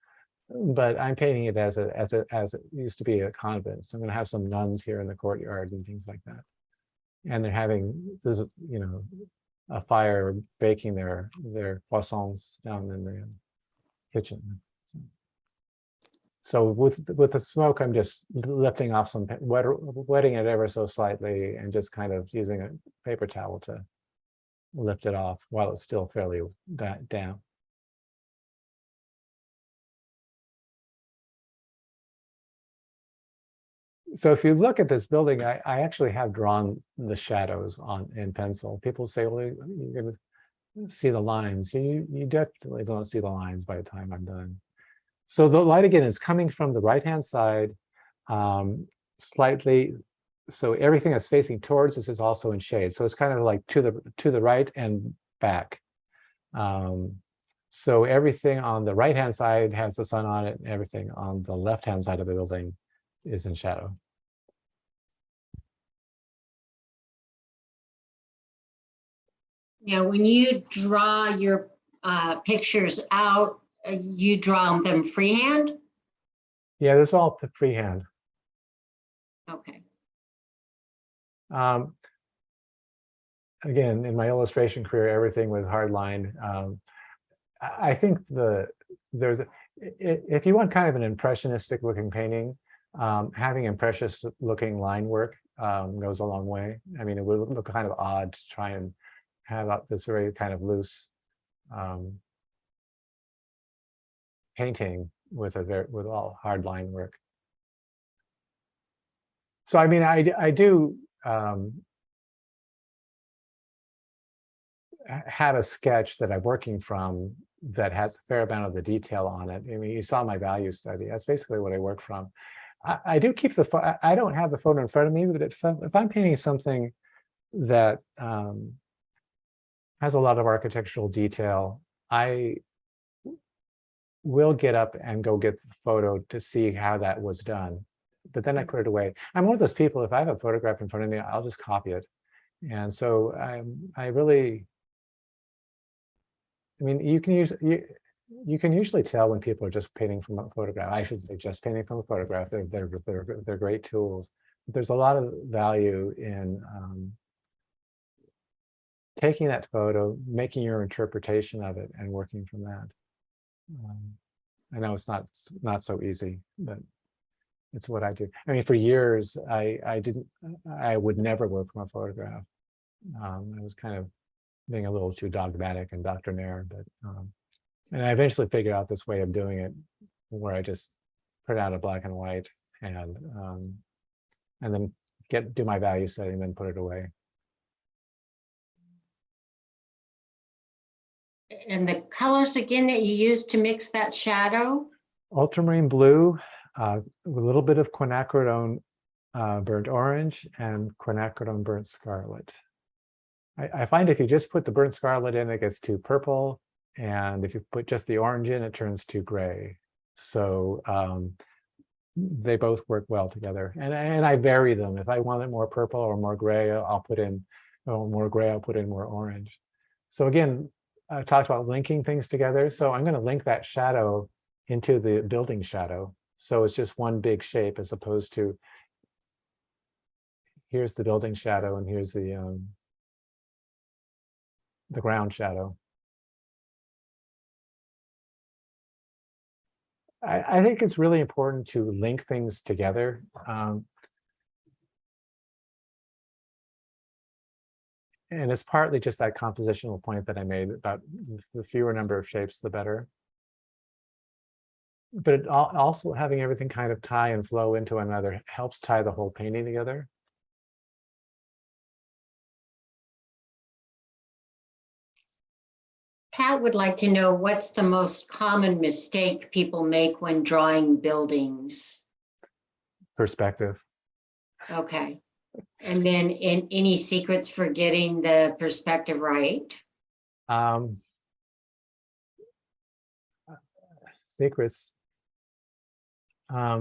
But I'm painting it as it used to be a convent. So I'm going to have some nuns here in the courtyard and things like that. And they're having this, a fire baking their poissons down in the kitchen. So with the smoke, I'm just lifting off some, wetting it ever so slightly, and just kind of using a paper towel to lift it off while it's still fairly damp. So if you look at this building, I actually have drawn the shadows in pencil. People say, well, you're going to see the lines. You definitely don't see the lines by the time I'm done. So the light, again, is coming from the right-hand side, slightly. So everything that's facing towards us is also in shade. So it's kind of like to the right and back. So everything on the right-hand side has the sun on it, and everything on the left-hand side of the building is in shadow. Now, when you draw your pictures out, you draw them freehand? Yeah, this is all freehand. Okay. Again, in my illustration career, everything was hardline. I think if you want kind of an impressionistic looking painting, having impressionistic looking line work goes a long way. I mean, it would look kind of odd to try and have this very kind of loose painting with all hard line work. So I mean, I do have a sketch that I'm working from that has a fair amount of the detail on it. I mean, you saw my value study. That's basically what I work from. I do keep I don't have the photo in front of me, but if I'm painting something that has a lot of architectural detail, I will get up and go get the photo to see how that was done. But then I put it away. I'm one of those people, if I have a photograph in front of me, I'll just copy it. And so I really, I mean, you can usually tell when people are just painting from a photograph. I should say just painting from a photograph. They're great tools. But there's a lot of value in taking that photo, making your interpretation of it, and working from that. I know it's not so easy, but it's what I do. I mean, for years, I would never work from a photograph. I was kind of being a little too dogmatic and doctrinaire, but and I eventually figured out this way of doing it, where I just print out a black and white and then do my value setting, then put it away. And the colors again that you use to mix that shadow? Ultramarine blue, a little bit of quinacridone burnt orange, and quinacridone burnt scarlet. I find if you just put the burnt scarlet in, it gets too purple. And if you put just the orange in, it turns too gray. So they both work well together. And I vary them. If I want it more purple or more gray, I'll put in more gray, I'll put in more orange. So again, I talked about linking things together. So I'm going to link that shadow into the building shadow. So it's just one big shape, as opposed to here's the building shadow and here's the ground shadow. I think it's really important to link things together. And it's partly just that compositional point that I made about the fewer number of shapes, the better. But it also having everything kind of tie and flow into another helps tie the whole painting together. Pat would like to know, what's the most common mistake people make when drawing buildings? Perspective. Okay. And then any secrets for getting the perspective right? Secrets. Yeah,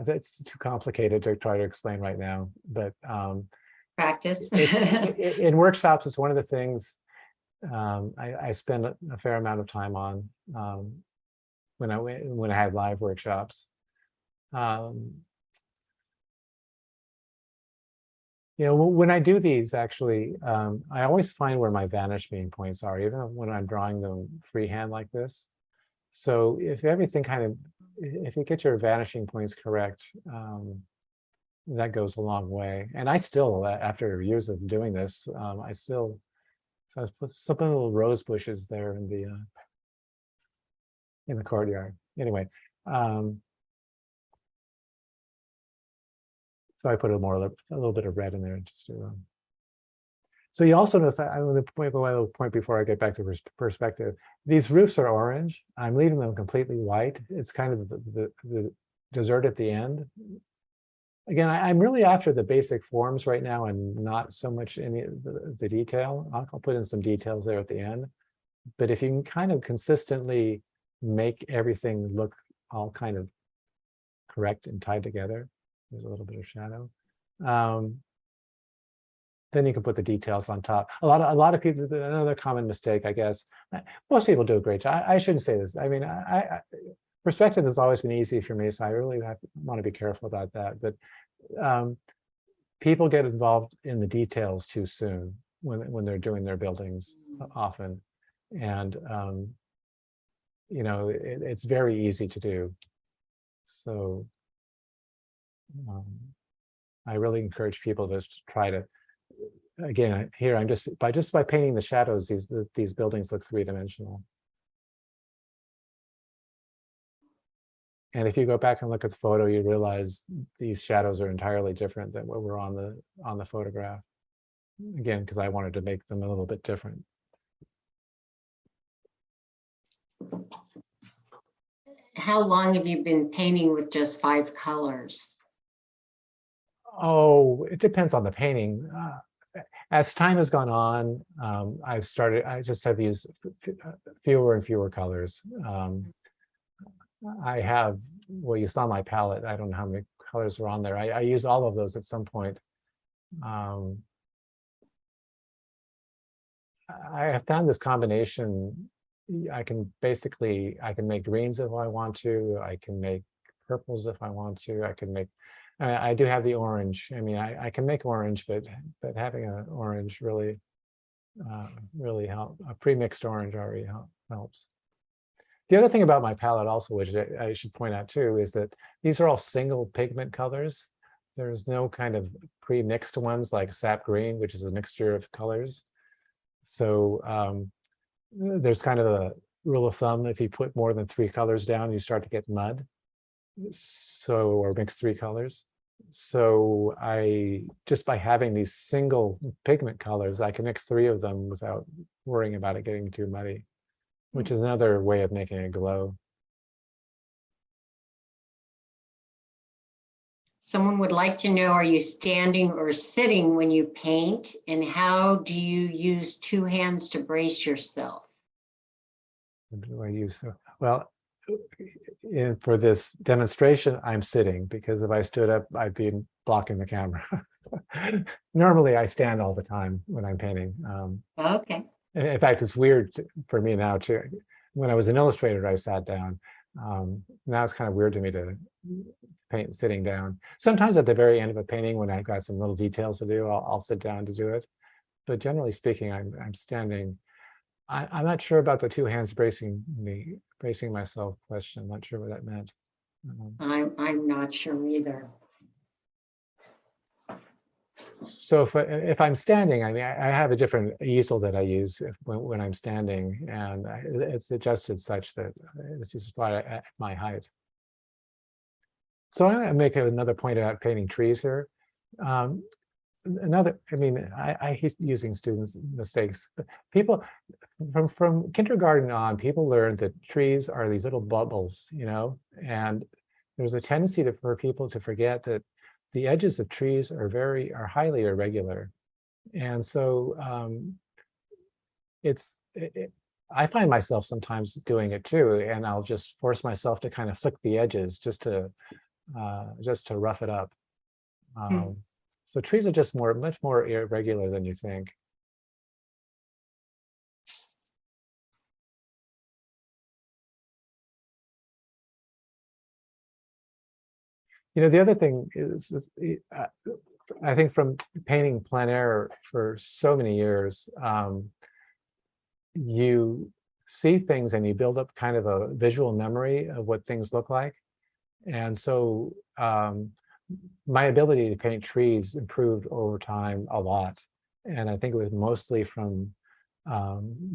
that's too complicated to try to explain right now. But Practice. In workshops, it's one of the things I spend a fair amount of time on when I have live workshops. You know, when I do these, actually, I always find where my vanishing points are, even when I'm drawing them freehand like this. So if everything if you get your vanishing points correct, that goes a long way. And I still, after years of doing this, I put some little rose bushes there in the courtyard. Anyway, so I put a little bit of red in there just to. So you also notice, I want to point a point before I get back to perspective. These roofs are orange. I'm leaving them completely white. It's kind of the dessert at the end. Again, I'm really after the basic forms right now and not so much any of the detail. I'll put in some details there at the end. But if you can kind of consistently make everything look all kind of correct and tied together, there's a little bit of shadow. then you can put the details on top. A lot of people, another common mistake, I guess, most people do a great job. I shouldn't say this. I mean, perspective has always been easy for me, so I really want to be careful about that. But people get involved in the details too soon when they're doing their buildings often, and you know, it's very easy to do. So I really encourage people to try to. Again, here I'm just by painting the shadows, these buildings look three-dimensional. And if you go back and look at the photo, you realize these shadows are entirely different than what were on the photograph. Again, because I wanted to make them a little bit different. How long have you been painting with just 5 colors? Oh, it depends on the painting. As time has gone on, I just have used fewer and fewer colors. I have, well, you saw my palette. I don't know how many colors are on there. I use all of those at some point. I have found this combination. I can make greens if I want to. I can make purples if I want to. I do have the orange. I mean, I can make orange, but having an orange really helps. A pre-mixed orange already helps. The other thing about my palette also, which I should point out too, is that these are all single pigment colors. There's no kind of pre-mixed ones like sap green, which is a mixture of colors. So there's kind of a rule of thumb: if you put more than 3 colors down, you start to get mud. Or mix 3 colors. So just by having these single pigment colors, I can mix 3 of them without worrying about it getting too muddy, which is another way of making it glow. Someone would like to know, are you standing or sitting when you paint? And how do you use 2 hands to brace yourself? What do I use? Well, for this demonstration, I'm sitting, because if I stood up, I'd be blocking the camera. Normally, I stand all the time when I'm painting. Okay. In fact, it's weird for me now too. When I was an illustrator, I sat down. Now it's kind of weird to me to paint sitting down. Sometimes at the very end of a painting, when I've got some little details to do, I'll sit down to do it. But generally speaking, I'm standing. I'm not sure about the 2 hands bracing myself question. I'm not sure what that meant. I'm not sure either. So if I'm standing, I mean, I have a different easel that I use when I'm standing, and it's adjusted such that it's just about at my height. So I'm going to make another point about painting trees here. I mean, I hate using students' mistakes. But people from kindergarten on, people learn that trees are these little bubbles, you know, and there's a tendency for people to forget that the edges of trees are highly irregular, and so I find myself sometimes doing it too, and I'll just force myself to kind of flick the edges just to rough it up. So trees are just much more irregular than you think. You know, the other thing is I think from painting plein air for so many years, you see things and you build up kind of a visual memory of what things look like. And so my ability to paint trees improved over time a lot. And I think it was mostly from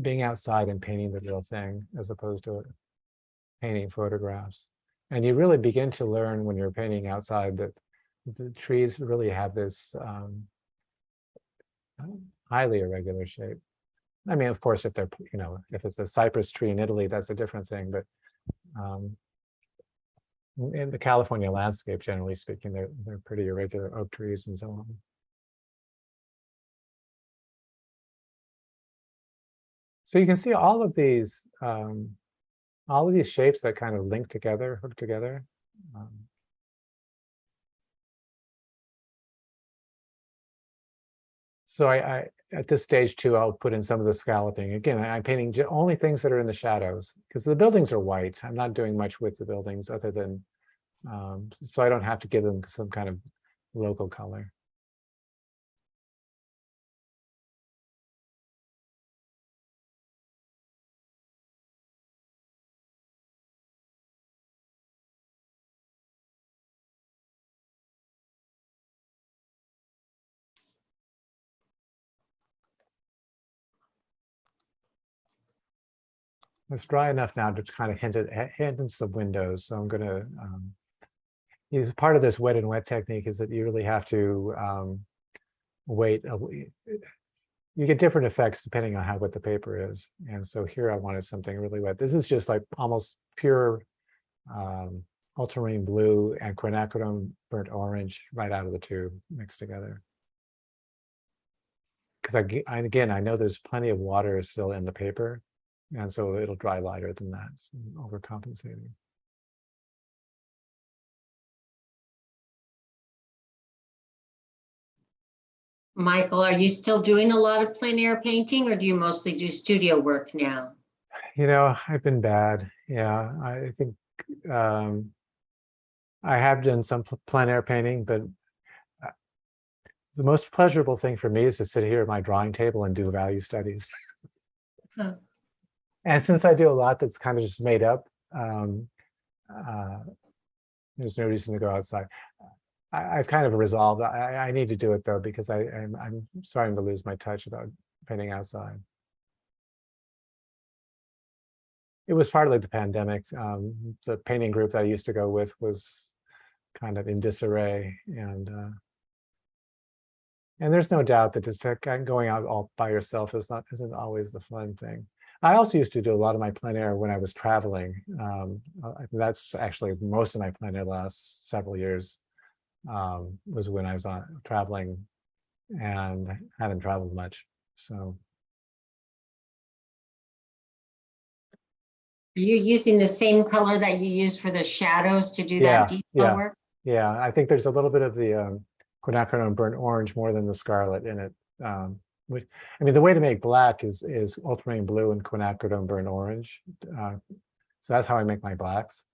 being outside and painting the real thing as opposed to painting photographs. And you really begin to learn when you're painting outside that the trees really have this highly irregular shape. I mean, of course, if they're, you know, if it's a cypress tree in Italy, that's a different thing. But in the California landscape, generally speaking, they're pretty irregular oak trees and so on. So you can see all of these shapes that kind of link together, hook together. So I at this stage too, I'll put in some of the scalloping. Again, I'm painting only things that are in the shadows because the buildings are white. I'm not doing much with the buildings other than, so I don't have to give them some kind of local color. It's dry enough now to kind of hint at some windows. So I'm going to use part of this wet and wet technique is that you really have to wait. You get different effects depending on how wet the paper is. And so here I wanted something really wet. This is just like almost pure ultramarine blue and quinacridone burnt orange right out of the tube mixed together. Because again, I know there's plenty of water still in the paper. And so it'll dry lighter than that, so overcompensating. Michael, are you still doing a lot of plein air painting, or do you mostly do studio work now? You know, I've been bad. Yeah, I think I have done some plein air painting, but the most pleasurable thing for me is to sit here at my drawing table and do value studies. Huh. And since I do a lot that's kind of just made up, there's no reason to go outside. I've kind of resolved. I need to do it though because I'm starting to lose my touch about painting outside. It was partly the pandemic. The painting group that I used to go with was kind of in disarray, and there's no doubt that just going out all by yourself isn't always the fun thing. I also used to do a lot of my plein air when I was traveling. That's actually most of my plein air last several years was when I was traveling and haven't traveled much. So. Are you using the same color that you used for the shadows to do that detail work? Yeah, I think there's a little bit of the quinacridone burnt orange more than the scarlet in it. I mean, the way to make black is ultramarine blue and quinacridone burnt orange. So that's how I make my blacks.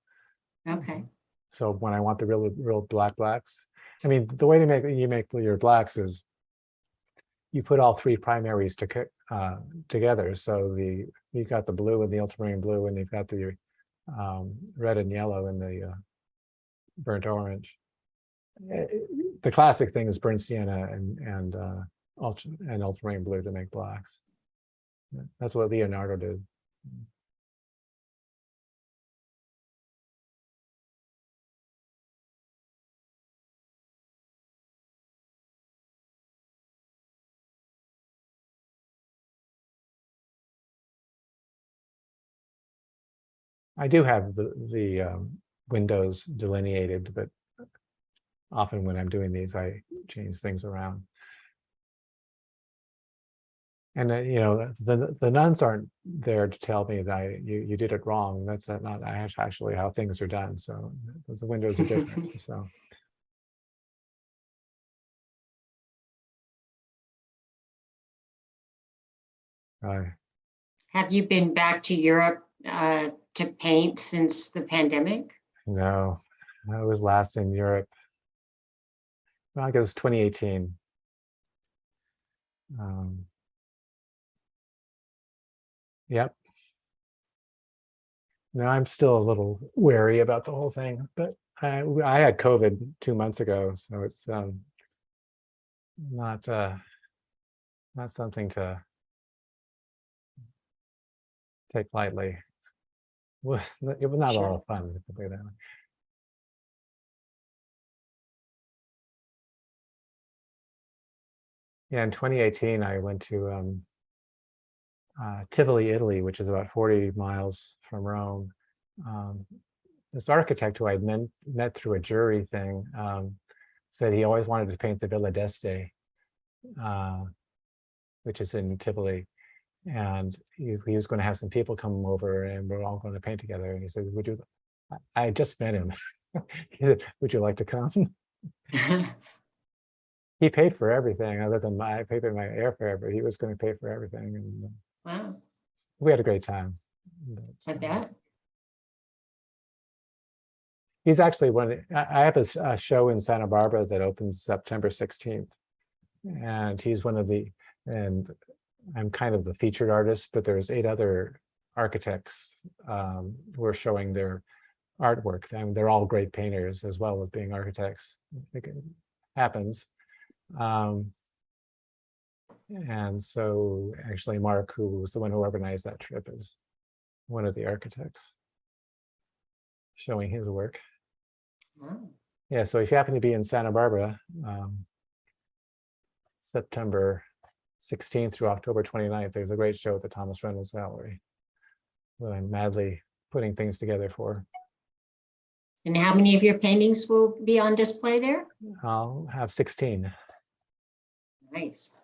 Okay. So when I want the real blacks, I mean, the way to make your blacks is you put all three primaries together. So you've got the blue and the ultramarine blue, and you've got the red and yellow and the burnt orange. The classic thing is burnt sienna and ultramarine blue to make blacks. That's what Leonardo did. I do have the windows delineated, but often when I'm doing these, I change things around. And you know, the nuns aren't there to tell me that you did it wrong. That's not actually how things are done. So the windows are different. So. Have you been back to Europe to paint since the pandemic? No, I was last in Europe. Well, I guess 2018. Yep. No, I'm still a little wary about the whole thing, but I had COVID 2 months ago, so it's not something to take lightly. Well, it was not a lot of fun, to put it that way. Yeah, in 2018, I went to Tivoli, Italy, which is about 40 miles from Rome. This architect who I'd met through a jury thing said he always wanted to paint the Villa d'Este, which is in Tivoli. And he was going to have some people come over and we're all going to paint together. And he said, I just met him. He said, would you like to come? he paid for everything other than I paid for my airfare, but he was going to pay for everything, and Wow, we had a great time. I But, bet. he's actually I have a show in Santa Barbara that opens September 16th, and he's one of the, and I'm kind of the featured artist, but there's 8 other architects who are showing their artwork. And they're all great painters as well as being architects. It happens. And so actually Mark, who was the one who organized that trip, is one of the architects showing his work. Wow. Yeah, so if you happen to be in Santa Barbara, September 16th through October 29th, there's a great show at the Thomas Reynolds Gallery that I'm madly putting things together for. And how many of your paintings will be on display there? I'll have 16. Nice.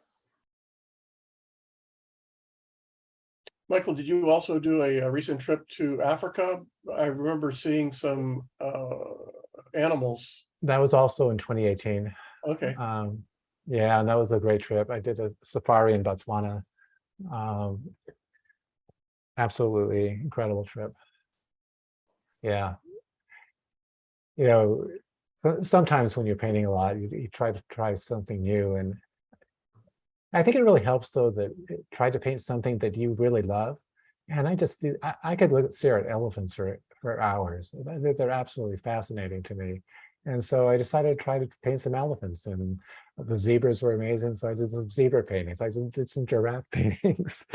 Michael, did you also do a recent trip to Africa? I remember seeing some animals. That was also in 2018. Okay. Yeah, and that was a great trip. I did a safari in Botswana. Absolutely incredible trip. Yeah. You know, sometimes when you're painting a lot, you try to try something new. And I think it really helps, though, that try to paint something that you really love. And I could stare at elephants for hours. They're absolutely fascinating to me. And so I decided to try to paint some elephants, and the zebras were amazing. So I did some zebra paintings. I did some giraffe paintings.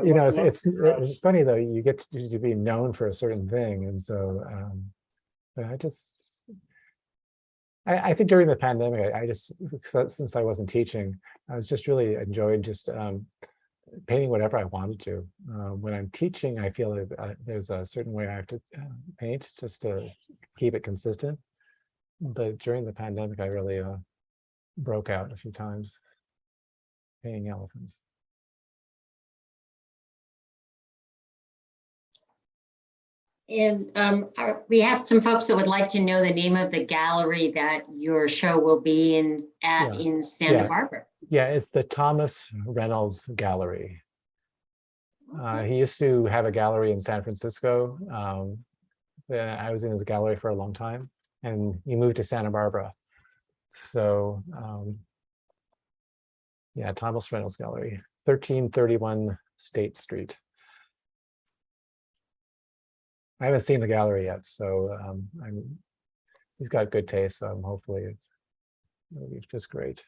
You know, it's funny though, you get to be known for a certain thing. And so I think during the pandemic, I just, since I wasn't teaching, I was just really enjoyed just painting whatever I wanted to. When I'm teaching, I feel like there's a certain way I have to paint just to keep it consistent. But during the pandemic, I really broke out a few times painting elephants. And we have some folks that would like to know the name of the gallery that your show will be in Santa Barbara. Yeah, it's the Thomas Reynolds Gallery. He used to have a gallery in San Francisco. I was in his gallery for a long time, and he moved to Santa Barbara. So yeah, Thomas Reynolds Gallery, 1331 State Street. I haven't seen the gallery yet, so he's got good taste. So hopefully it'll be just great.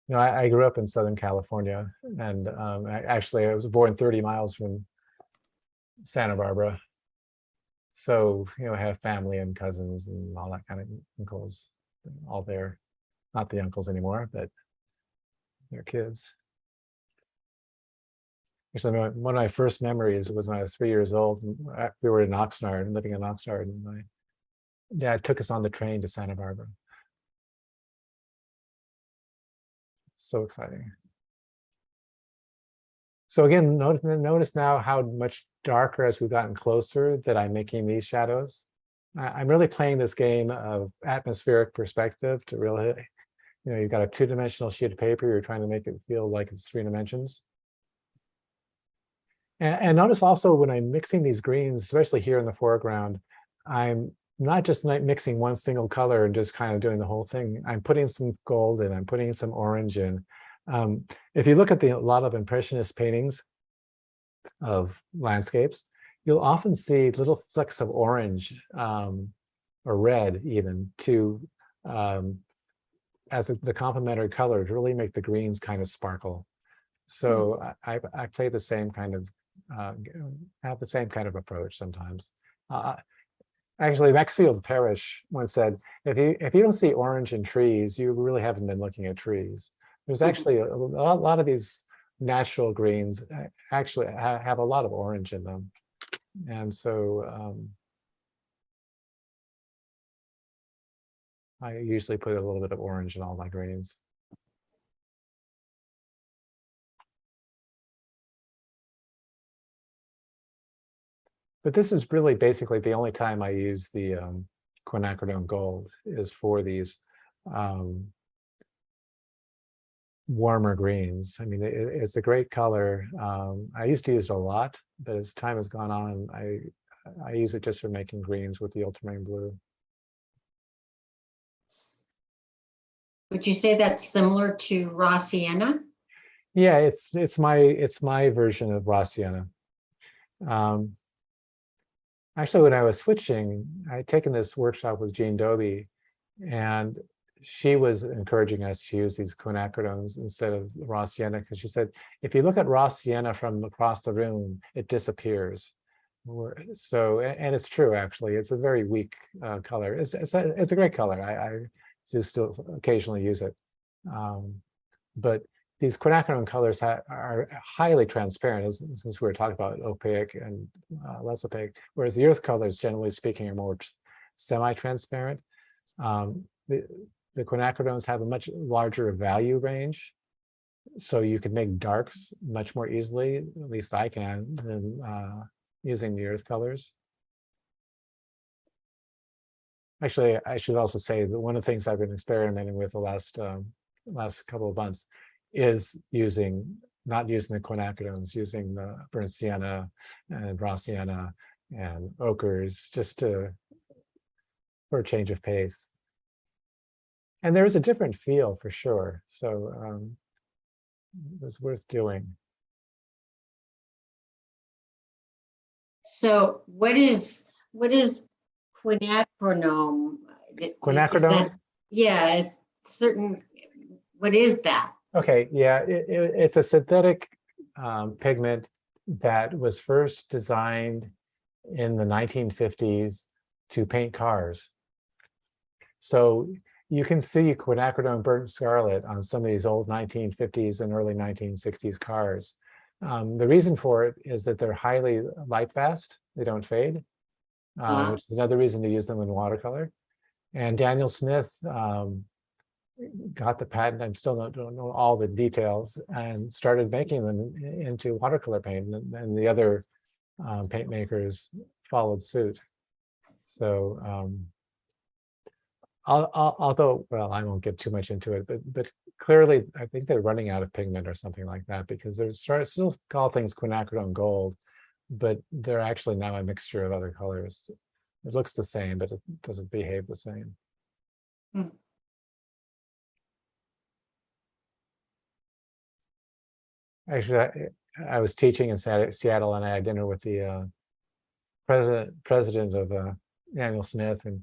You know, I grew up in Southern California, and I was born 30 miles from Santa Barbara. So, you know, I have family and cousins and all that kind of uncles all there. Not the uncles anymore, but their kids. Actually, one of my first memories was when I was 3 years old. We were in Oxnard, living in Oxnard, and my dad took us on the train to Santa Barbara. So exciting. So again, notice now how much darker as we've gotten closer that I'm making these shadows. I'm really playing this game of atmospheric perspective to really, you know, you've got a 2-dimensional sheet of paper, you're trying to make it feel like it's 3 dimensions. And notice also when I'm mixing these greens, especially here in the foreground, I'm not just mixing one single color and just kind of doing the whole thing. I'm putting some gold in, I'm putting some orange in. If you look at a lot of Impressionist paintings of landscapes, you'll often see little flecks of orange or red even as the complementary color to really make the greens kind of sparkle. So I play the same kind of, have the same kind of approach sometimes. Actually, Maxfield Parrish once said, if you don't see orange in trees, you really haven't been looking at trees. There's actually a lot of these natural greens actually have a lot of orange in them. And so I usually put a little bit of orange in all my greens. But this is really basically the only time I use the quinacridone gold is for these warmer greens. I mean, it's a great color. I used to use it a lot, but as time has gone on, I use it just for making greens with the ultramarine blue. Would you say that's similar to raw sienna? Yeah, it's my version of raw sienna. Actually, when I was switching, I had taken this workshop with Jean Doby, and she was encouraging us to use these quinacridones instead of raw sienna, because she said, if you look at raw sienna from across the room, it disappears. So, and it's true, actually. It's a very weak color. It's a great color. I do still occasionally use it. But these quinacridone colors are highly transparent, since we were talking about opaque and less opaque, whereas the earth colors, generally speaking, are more semi-transparent. The quinacridones have a much larger value range, so you can make darks much more easily, at least I can, than using the earth colors. Actually, I should also say that one of the things I've been experimenting with the last couple of months is not using the quinacridones, using the burnt sienna and raw sienna and ochres, just for a change of pace. And there is a different feel for sure. So it was worth doing. So what is quinacridone? Quinacridone? Yeah, is certain. What is that? Okay, yeah, it's a synthetic pigment that was first designed in the 1950s to paint cars. So you can see quinacridone burnt scarlet on some of these old 1950s and early 1960s cars. The reason for it is that they're highly light fast. They don't fade, which is another reason to use them in watercolor. And Daniel Smith got the patent. I still don't know all the details, and started making them into watercolor paint, and the other paint makers followed suit. So although, well, I won't get too much into it, but clearly I think they're running out of pigment or something like that, because they're still call things quinacridone gold, but they're actually now a mixture of other colors. It looks the same, but it doesn't behave the same. Actually, I was teaching in Seattle, and I had dinner with the president of Daniel Smith, and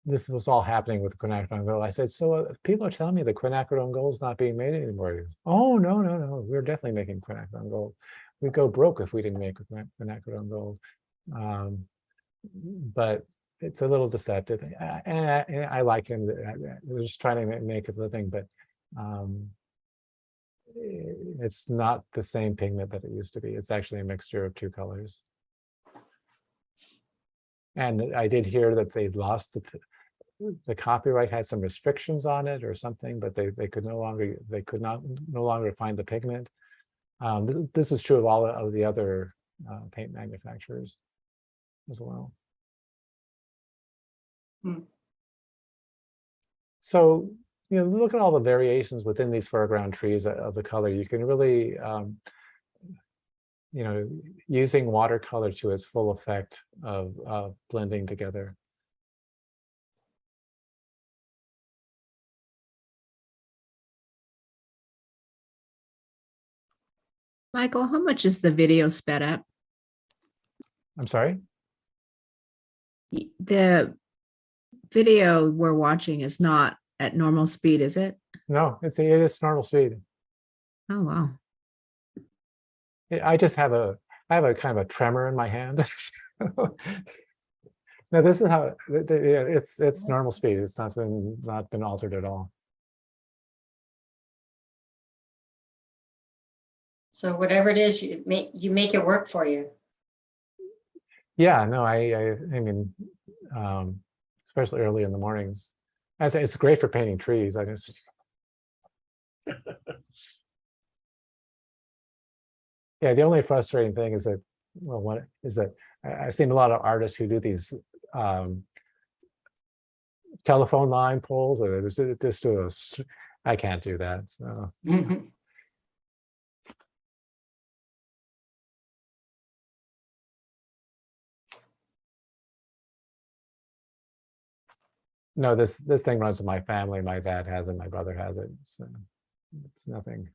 this was all happening with quinacridone gold. I said, so people are telling me the quinacridone gold is not being made anymore. He goes, oh, no, we're definitely making quinacridone gold. We'd go broke if we didn't make quinacridone gold. But it's a little deceptive. And I like him. They're just trying to make a living, but it's not the same pigment that it used to be. It's actually a mixture of two colors. And I did hear that they lost the copyright, had some restrictions on it or something, but they could no longer find the pigment. This is true of all of the other paint manufacturers as well. So, look at all the variations within these foreground trees of the color. You can really, using watercolor to its full effect of blending together. Michael, how much is the video sped up? I'm sorry? The video we're watching is not at normal speed, is it? No, it is normal speed. Oh, wow. I just have a kind of a tremor in my hand. No, this is how it's normal speed. It's not been altered at all. So whatever it is, you make it work for you. Yeah, no, I mean, especially early in the mornings. It's great for painting trees. I just yeah, the only frustrating thing is that, well, I've seen a lot of artists who do these telephone line poles, or just do a, I can't do that. So no, this thing runs in my family. My dad has it, my brother has it. So it's nothing.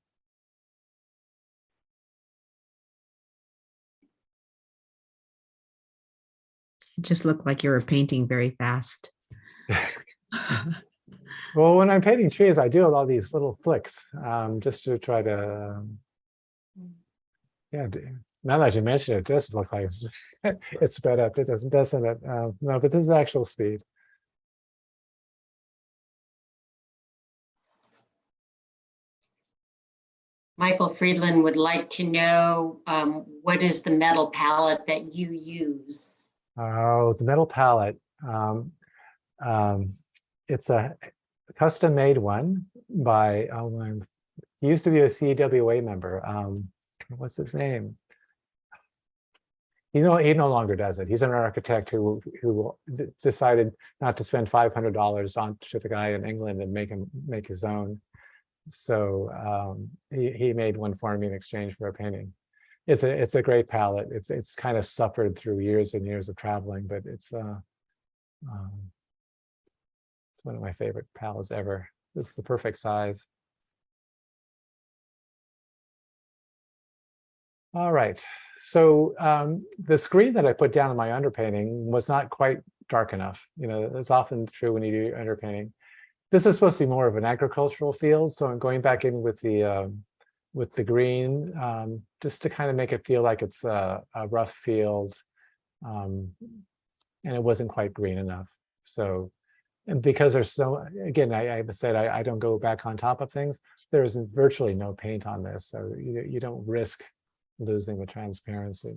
It just looked like you were painting very fast. Well, when I'm painting trees, I do a lot of these little flicks, just to try to, yeah. Now that you mention it, it does look like it's sped up. It doesn't it? No, but this is actual speed. Michael Friedland would like to know what is the metal palette that you use? Oh, the metal palette. It's a custom-made one by, he used to be a CWA member. What's his name? He no longer does it. He's an architect who decided not to spend $500 on to the guy in England and make his own. So he made one for me in exchange for a painting. It's a great palette. It's kind of suffered through years and years of traveling, but it's one of my favorite palettes ever. It's the perfect size. All right. So the screen that I put down in my underpainting was not quite dark enough. You know, it's often true when you do underpainting. This is supposed to be more of an agricultural field, so I'm going back in with the green, just to kind of make it feel like it's a rough field, and it wasn't quite green enough. So, and because there's so, again, I said I don't go back on top of things. There is virtually no paint on this, so you don't risk losing the transparency.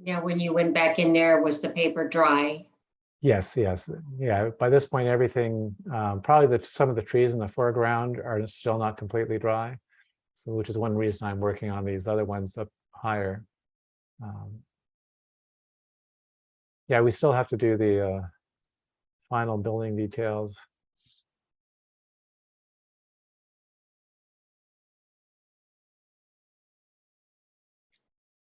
Now, when you went back in there, was the paper dry? Yes, yeah. By this point, everything, probably some of the trees in the foreground are still not completely dry. So, which is one reason I'm working on these other ones up higher. Yeah, we still have to do the final building details.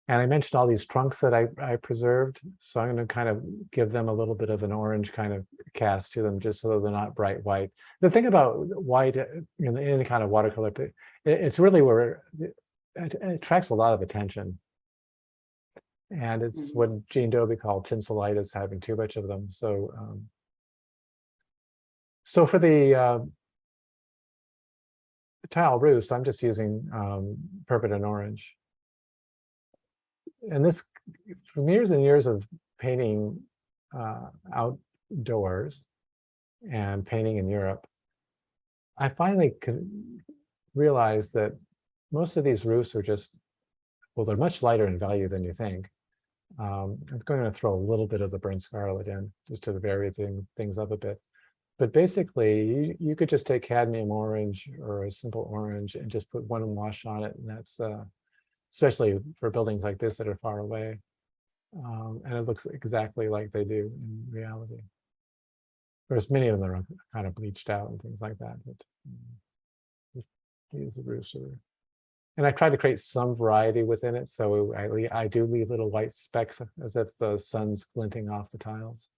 And I mentioned all these trunks that I preserved. So I'm going to kind of give them a little bit of an orange kind of cast to them, just so they're not bright white. The thing about white in any kind of watercolor, it's really where it attracts a lot of attention. And it's what Gene Dobie called tinselitis, having too much of them. So, so for the tile roofs, I'm just using purple and orange. And this, from years and years of painting outdoors and painting in Europe, I finally could realize that most of these roofs are just, well, they're much lighter in value than you think. I'm going to throw a little bit of the burnt scarlet in just to vary things up a bit. But basically, you could just take cadmium orange or a simple orange and just put one wash on it, and that's especially for buildings like this that are far away. And it looks exactly like they do in reality. Whereas many of them are kind of bleached out and things like that. But these roofs are, and I try to create some variety within it. So I do leave little white specks as if the sun's glinting off the tiles.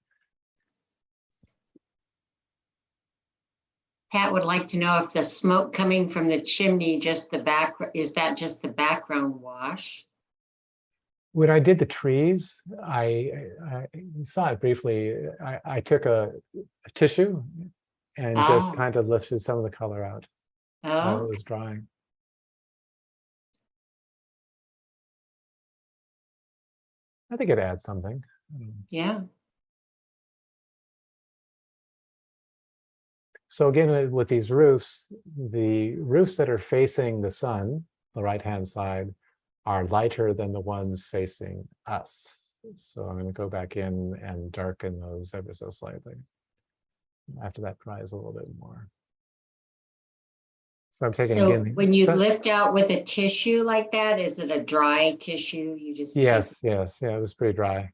Pat would like to know if the smoke coming from the chimney, is that just the background wash? When I did the trees, I saw it briefly. I took a tissue and just kind of lifted some of the color out while it was drying. I think it adds something. Yeah. So again, with these roofs, the roofs that are facing the sun, the right-hand side, are lighter than the ones facing us. So I'm going to go back in and darken those ever so slightly. After that dries a little bit more. So I'm taking So again. when you lift out with a tissue like that, is it a dry tissue? You just Yes, yes, yeah, it was pretty dry.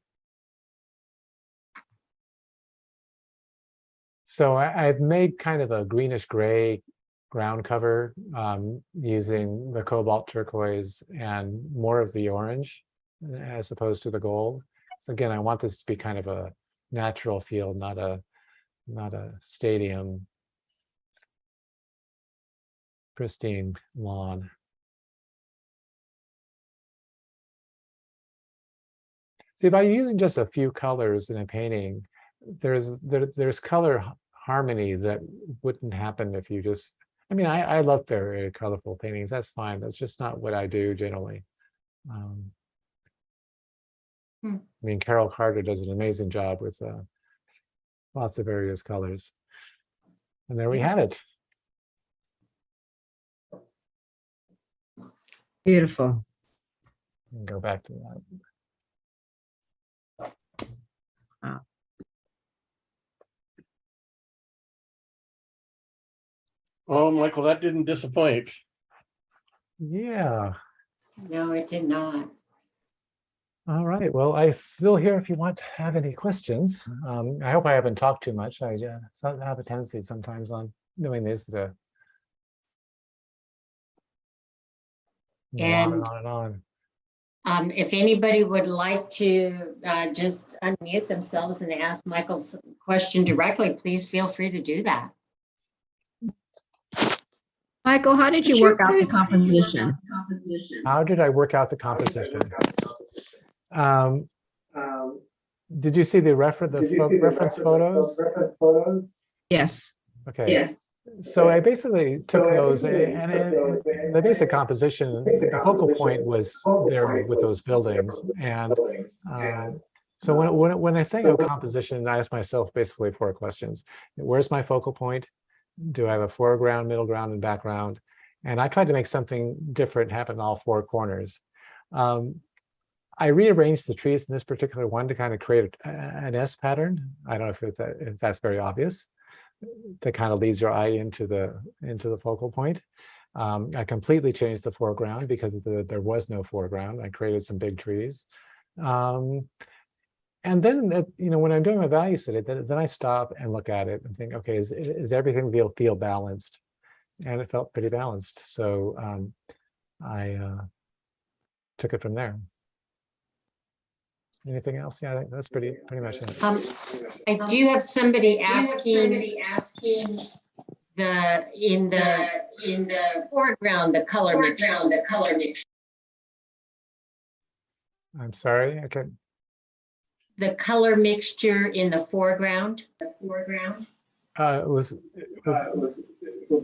So I've made kind of a greenish gray ground cover using the cobalt turquoise and more of the orange as opposed to the gold. So again, I want this to be kind of a natural field, not a stadium pristine lawn. See, by using just a few colors in a painting, there's color harmony that wouldn't happen if you just, I mean, I love very colorful paintings. That's fine. That's just not what I do generally. I mean, Carol Carter does an amazing job with lots of various colors. And there we have it. Beautiful. Go back to that. Oh, Michael, that didn't disappoint. Yeah. No, it did not. All right. Well, I'm still here if you want to have any questions. I hope I haven't talked too much. I have a tendency sometimes on doing this to go on and on and on. If anybody would like to just unmute themselves and ask Michael's question directly, please feel free to do that. Michael, how did you work out the composition? How did I work out the composition? Did you see the reference photos? Yes. Okay. Yes. So I basically took those, and the basic composition, the focal point was there with those buildings. And so when I say a composition, I ask myself basically 4 questions. Where's my focal point? Do I have a foreground, middle ground, and background? And I tried to make something different happen in all 4 corners. I rearranged the trees in this particular one to kind of create an S pattern. I don't know if that's very obvious. That kind of leads your eye into the focal point. I completely changed the foreground because there was no foreground. I created some big trees. And then, when I'm doing my value study, then I stop and look at it and think, okay, is everything feel balanced? And it felt pretty balanced. So I took it from there. Anything else? Yeah, I think that's pretty much it. I do have somebody asking in the foreground, the color mix. I'm sorry, I can't. The color mixture in the foreground. It was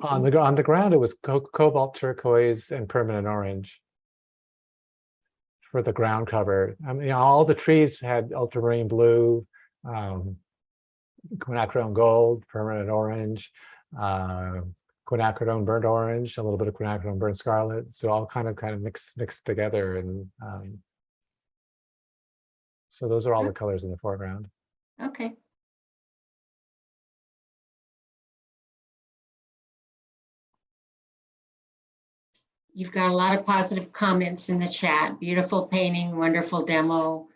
on the ground. It was cobalt turquoise and permanent orange for the ground cover. I mean, all the trees had ultramarine blue, quinacridone gold, permanent orange, quinacridone burnt orange, a little bit of quinacridone burnt scarlet. So all kind of mixed together, and so those are all the colors in the foreground. Okay. You've got a lot of positive comments in the chat. Beautiful painting, wonderful demo,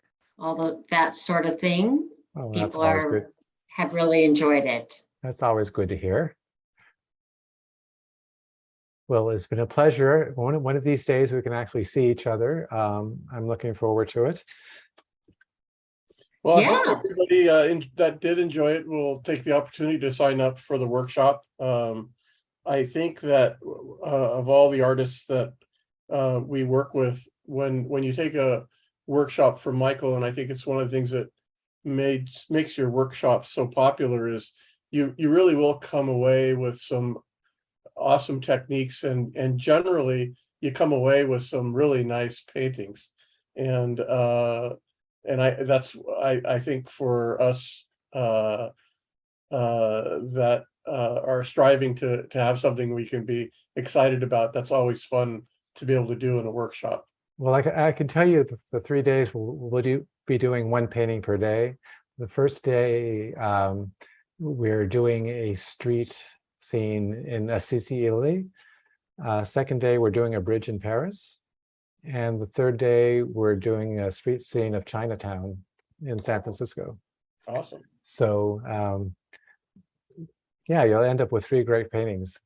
that sort of thing. Oh, People good. have really enjoyed it. That's always good to hear. Well, it's been a pleasure. One of these days we can actually see each other. I'm looking forward to it. Well, I hope everybody that did enjoy it will take the opportunity to sign up for the workshop. I think that of all the artists that we work with, when you take a workshop from Michael, and I think it's one of the things that makes your workshop so popular, is you really will come away with some awesome techniques, and generally you come away with some really nice paintings. And I think for us that are striving to have something we can be excited about, that's always fun to be able to do in a workshop. Well, I can tell you the 3 days we'll be doing one painting per day. The first day, we're doing a street scene in Assisi, Italy. Second day, we're doing a bridge in Paris. And the third day, we're doing a street scene of Chinatown in San Francisco. Awesome. So yeah, you'll end up with 3 great paintings.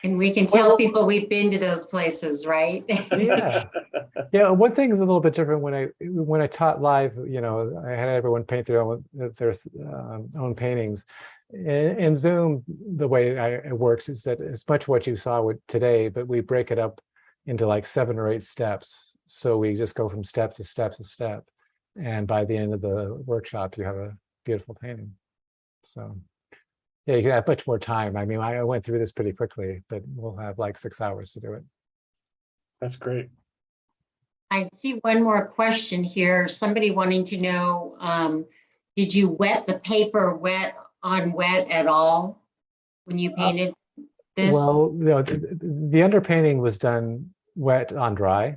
And we can tell people we've been to those places, right? Yeah. Yeah, one thing is a little bit different when I taught live, you know, I had everyone paint their own paintings. In Zoom, the way it works is that it's much what you saw today, but we break it up into like 7 or 8 steps. So we just go from step to step to step. And by the end of the workshop, you have a beautiful painting. So yeah, you can have much more time. I mean, I went through this pretty quickly, but we'll have like 6 hours to do it. That's great. I see one more question here. Somebody wanting to know, did you wet the paper wet at all when you painted this? Well, you know, the underpainting was done wet on dry,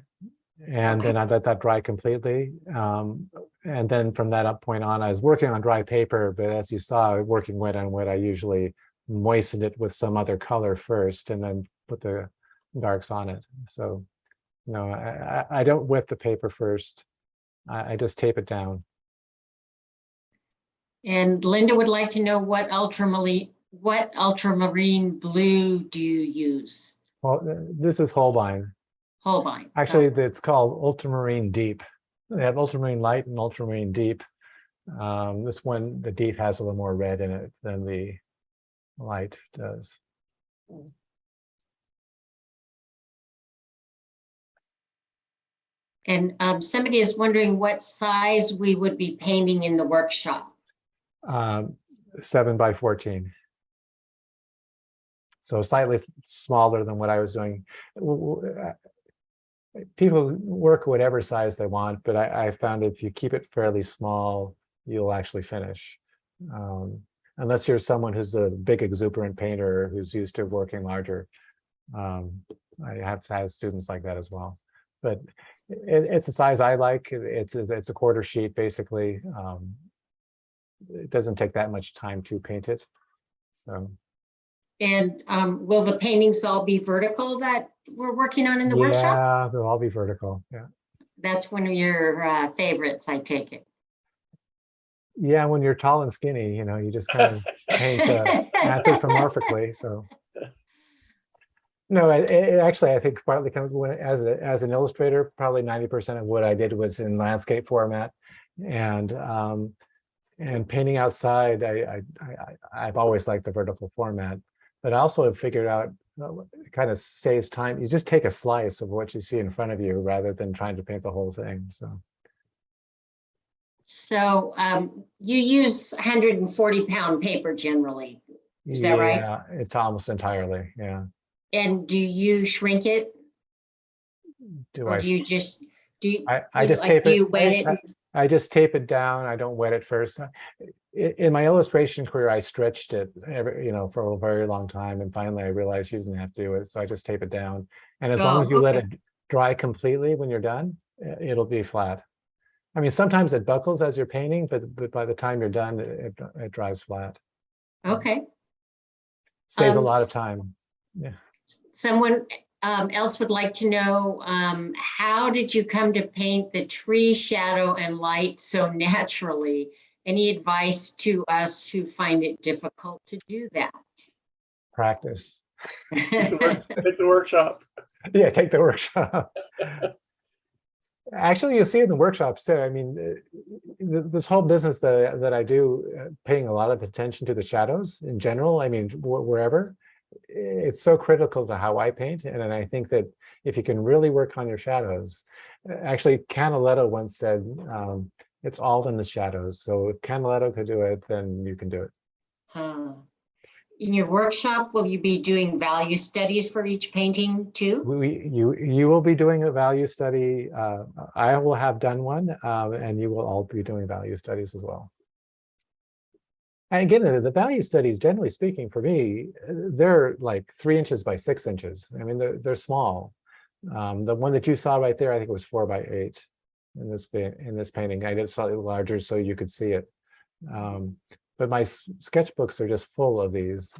and then I let that dry completely. And then from that point on, I was working on dry paper, but as you saw, working wet on wet, I usually moistened it with some other color first and then put the darks on it. So no, I don't wet the paper first. I just tape it down. And Linda would like to know what ultramarine blue do you use? Well, this is Holbein. Holbein. Actually, it's called ultramarine deep. They have ultramarine light and ultramarine deep. This one, the deep has a little more red in it than the light does. And somebody is wondering what size we would be painting in the workshop. 7 by 14. So slightly smaller than what I was doing. People work whatever size they want, but I found if you keep it fairly small, you'll actually finish. Unless you're someone who's a big exuberant painter who's used to working larger. I have to have students like that as well. But it's a size I like. It's a quarter sheet basically. It doesn't take that much time to paint it. So. And will the paintings all be vertical that we're working on in the workshop? Yeah, they'll all be vertical. Yeah. That's one of your favorites, I take it. Yeah, when you're tall and skinny, you know, you just kind of paint anthropomorphically. So. No, it actually, I think partly comes when as an illustrator, probably 90% of what I did was in landscape format, and painting outside. I've always liked the vertical format, but I also have figured out it kind of saves time. You just take a slice of what you see in front of you rather than trying to paint the whole thing. So you use 140-pound paper generally. Is that right? Yeah, it's almost entirely. Yeah. And do you shrink it? I just tape it. Do you wet it? I just tape it down. I don't wet it first. In my illustration career, I stretched it, for a very long time, and finally I realized you didn't have to do it, so I just tape it down. And as long as you let it dry completely when you're done, it'll be flat. I mean, sometimes it buckles as you're painting, but by the time you're done, it dries flat. Okay. Saves a lot of time. Yeah. Someone else would like to know, how did you come to paint the tree shadow and light so naturally? Any advice to us who find it difficult to do that? Practice. Take the workshop. Yeah, take the workshop. Actually, you'll see it in the workshops too. I mean, this whole business that I do, paying a lot of attention to the shadows in general, I mean, wherever, it's so critical to how I paint. And I think that if you can really work on your shadows, actually Canaletto once said, it's all in the shadows. So if Canaletto could do it, then you can do it. In your workshop, will you be doing value studies for each painting too? You will be doing a value study. I will have done one, and you will all be doing value studies as well. And again, the value studies, generally speaking, for me, they're like 3 inches by 6 inches. I mean, they're small. The one that you saw right there, I think it was 4x8 in this painting. I did slightly larger so you could see it. But my sketchbooks are just full of these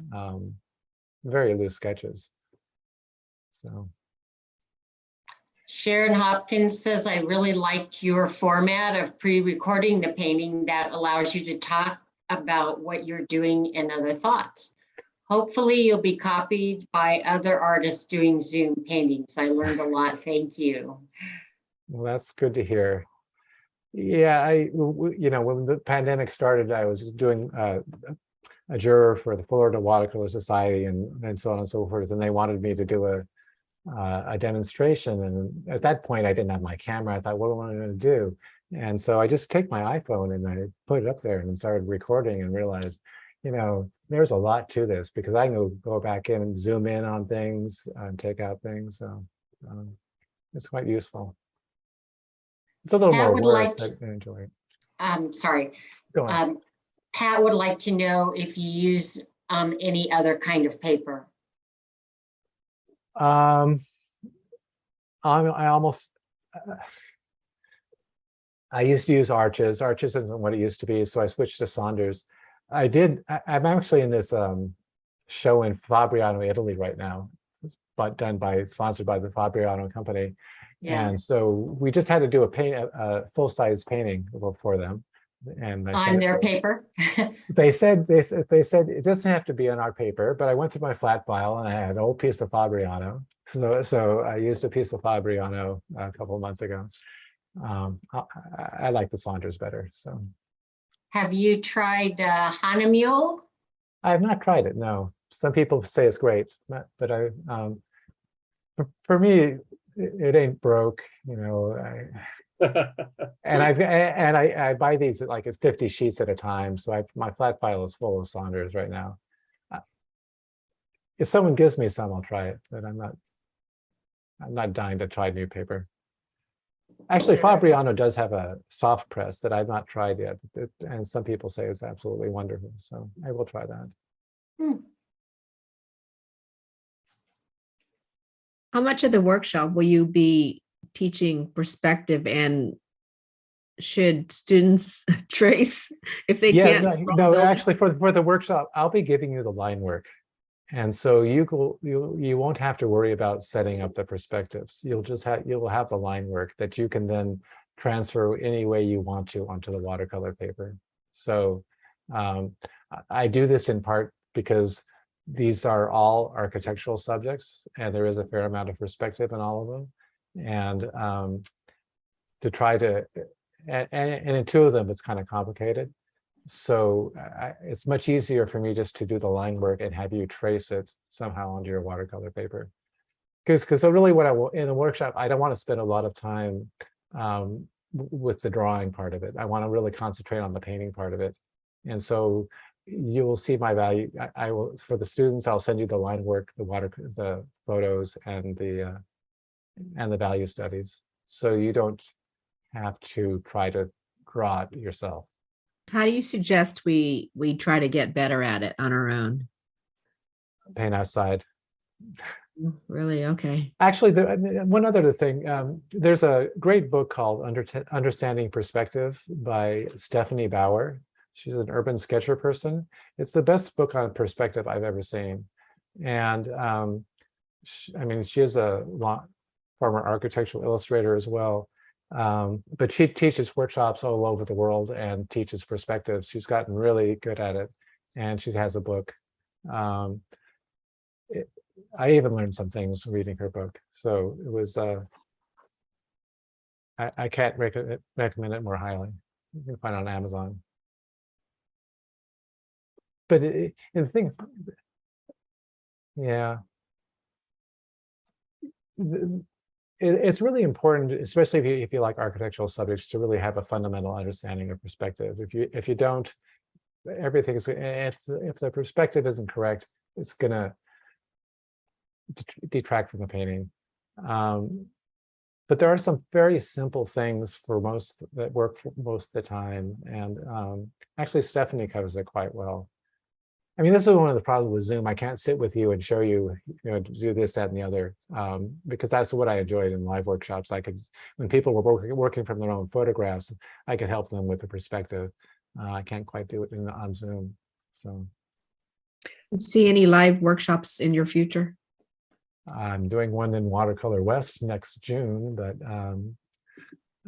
very loose sketches. So Sharon Hopkins says, I really liked your format of pre-recording the painting that allows you to talk about what you're doing and other thoughts. Hopefully you'll be copied by other artists doing Zoom paintings. I learned a lot. Thank you. well, that's good to hear. Yeah, you know, when the pandemic started, I was doing a juror for the Florida Watercolor Society and so on and so forth, and they wanted me to do a demonstration. And at that point, I didn't have my camera. I thought, what am I going to do? And so I just take my iPhone and I put it up there and started recording and realized, you know, there's a lot to this because I can go back in and zoom in on things and take out things. So it's quite useful. It's a little Pat more would work, like but I enjoy it. Sorry. Go on. Pat would like to know if you use any other kind of paper. I used to use Arches. Arches isn't what it used to be, so I switched to Saunders. I'm actually in this show in Fabriano, Italy right now, but sponsored by the Fabriano company. Yeah. And so we just had to do a full-size painting for them. And On their paper. they said it doesn't have to be on our paper, but I went through my flat file and I had an old piece of Fabriano. So I used a piece of Fabriano a couple of months ago. I like the Saunders better. So Have you tried Hanamiel? I have not tried it. No, some people say it's great, but for me, it ain't broke. You know, and I buy these at like it's 50 sheets at a time. So my flat file is full of Saunders right now. If someone gives me some, I'll try it, but I'm not dying to try new paper. Actually, Sure. Fabriano does have a soft press that I've not tried yet, and some people say it's absolutely wonderful. So I will try that. How much of the workshop will you be teaching perspective, and should students trace if they can't? No, actually for the workshop, I'll be giving you the line work. And so you won't have to worry about setting up the perspectives. You'll have the line work that you can then transfer any way you want to onto the watercolor paper. So I do this in part because these are all architectural subjects, and there is a fair amount of perspective in all of them. And to try to, and in two of them, it's kind of complicated. So it's much easier for me just to do the line work and have you trace it somehow onto your watercolor paper. Because really what I will, in a workshop, I don't want to spend a lot of time with the drawing part of it. I want to really concentrate on the painting part of it. And so you will see my value. I will, for the students, I'll send you the line work, the photos, and the value studies. So you don't have to try to draw it yourself. How do you suggest we try to get better at it on our own? Paint outside. Really? Okay. Actually, one other thing, there's a great book called Understanding Perspective by Stephanie Bauer. She's an urban sketcher person. It's the best book on perspective I've ever seen. And I mean, she is a former architectural illustrator as well. But she teaches workshops all over the world and teaches perspectives. She's gotten really good at it, and she has a book. I even learned some things reading her book. So it was, I can't recommend it more highly. You can find it on Amazon. But the thing, yeah. It's really important, especially if you like architectural subjects, to really have a fundamental understanding of perspective. If you don't, everything's, if the perspective isn't correct, it's gonna detract from the painting. But there are some very simple things that work for most of the time, and actually Stephanie covers it quite well. I mean, this is one of the problems with Zoom. I can't sit with you and show you, do this, that, and the other, because that's what I enjoyed in live workshops. I could, when people were working from their own photographs, I could help them with the perspective. I can't quite do it on Zoom. So See any live workshops in your future? I'm doing one in Watercolor West next June, but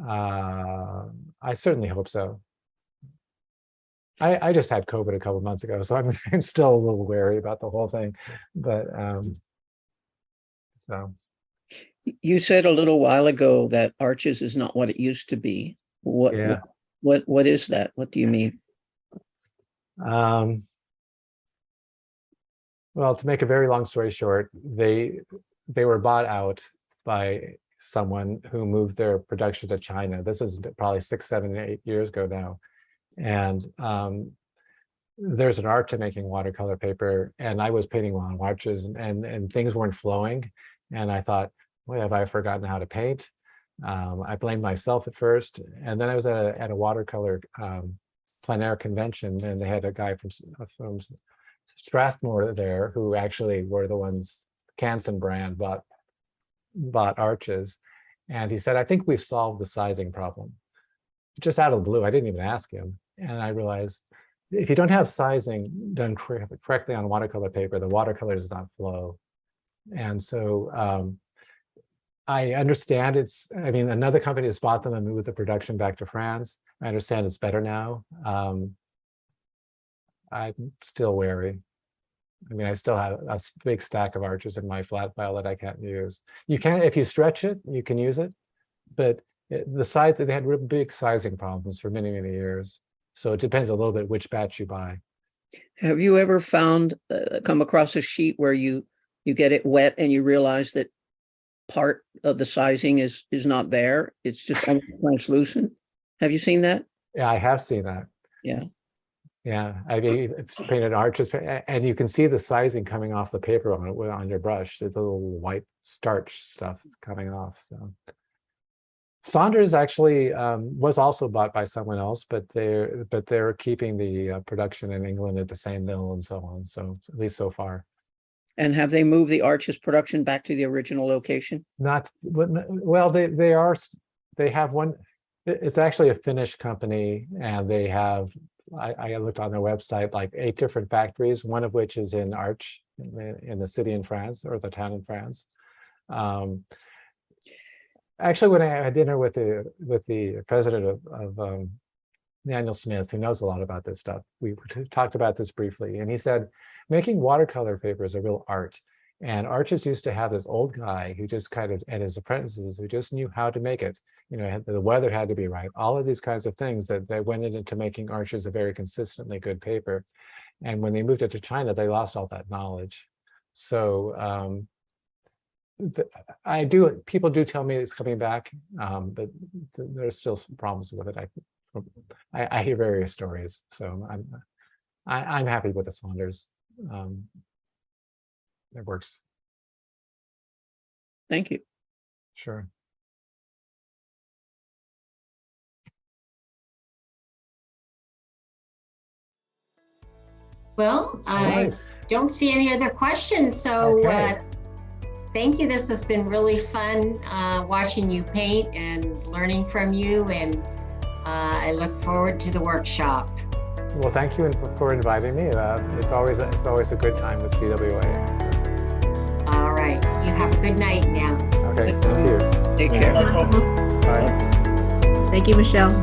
I certainly hope so. I just had COVID a couple months ago, so I'm still a little wary about the whole thing. But so You said a little while ago that Arches is not what it used to be. What is that? What do you mean? Well, to make a very long story short, they were bought out by someone who moved their production to China. This is probably 6, 7, 8 years ago now. And there's an art to making watercolor paper, and I was painting on arches, and things weren't flowing. And I thought, well, have I forgotten how to paint? I blamed myself at first, and then I was at a watercolor plein air convention, and they had a guy from Strathmore there who actually were the ones, Canson brand bought Arches, and he said, I think we've solved the sizing problem. Just out of the blue, I didn't even ask him. And I realized if you don't have sizing done correctly on watercolor paper, the watercolor does not flow. And so I understand I mean, another company has bought them and moved the production back to France. I understand it's better now. I'm still wary. I mean, I still have a big stack of Arches in my flat file that I can't use. You can, if you stretch it, you can use it, but the size that they had real big sizing problems for many, many years. So it depends a little bit which batch you buy. Have you ever come across a sheet where you get it wet and you realize that part of the sizing is not there? It's just almost translucent. Have you seen that? Yeah, I have seen that. Yeah. Yeah, I mean, it's painted Arches, and you can see the sizing coming off the paper on your brush. It's a little white starch stuff coming off. So Saunders actually was also bought by someone else, but they're keeping the production in England at the same mill and so on. So at least so far. And have they moved the Arches production back to the original location? Not well. They have one. It's actually a Finnish company, and they have. I looked on their website, like 8 different factories, one of which is in Arches, in the city in France, or the town in France. Actually, when I had dinner with the president of Daniel Smith, who knows a lot about this stuff, we talked about this briefly, and he said, making watercolor paper is a real art. And Arches used to have this old guy who just kind of, and his apprentices who just knew how to make it. You know, the weather had to be right. All of these kinds of things that went into making Arches a very consistently good paper. And when they moved it to China, they lost all that knowledge. So people do tell me it's coming back, but there's still some problems with it. I hear various stories, so I'm happy with the Saunders. It works. Thank you. Sure. Well, Right. I don't see any other questions, so Okay. thank you. This has been really fun watching you paint and learning from you, and I look forward to the workshop. Well, thank you for inviting me. It's always a good time with CWA. So. All right, you have a good night now. Okay, thank you. Take care. Michael. Bye. Thank you, Michelle.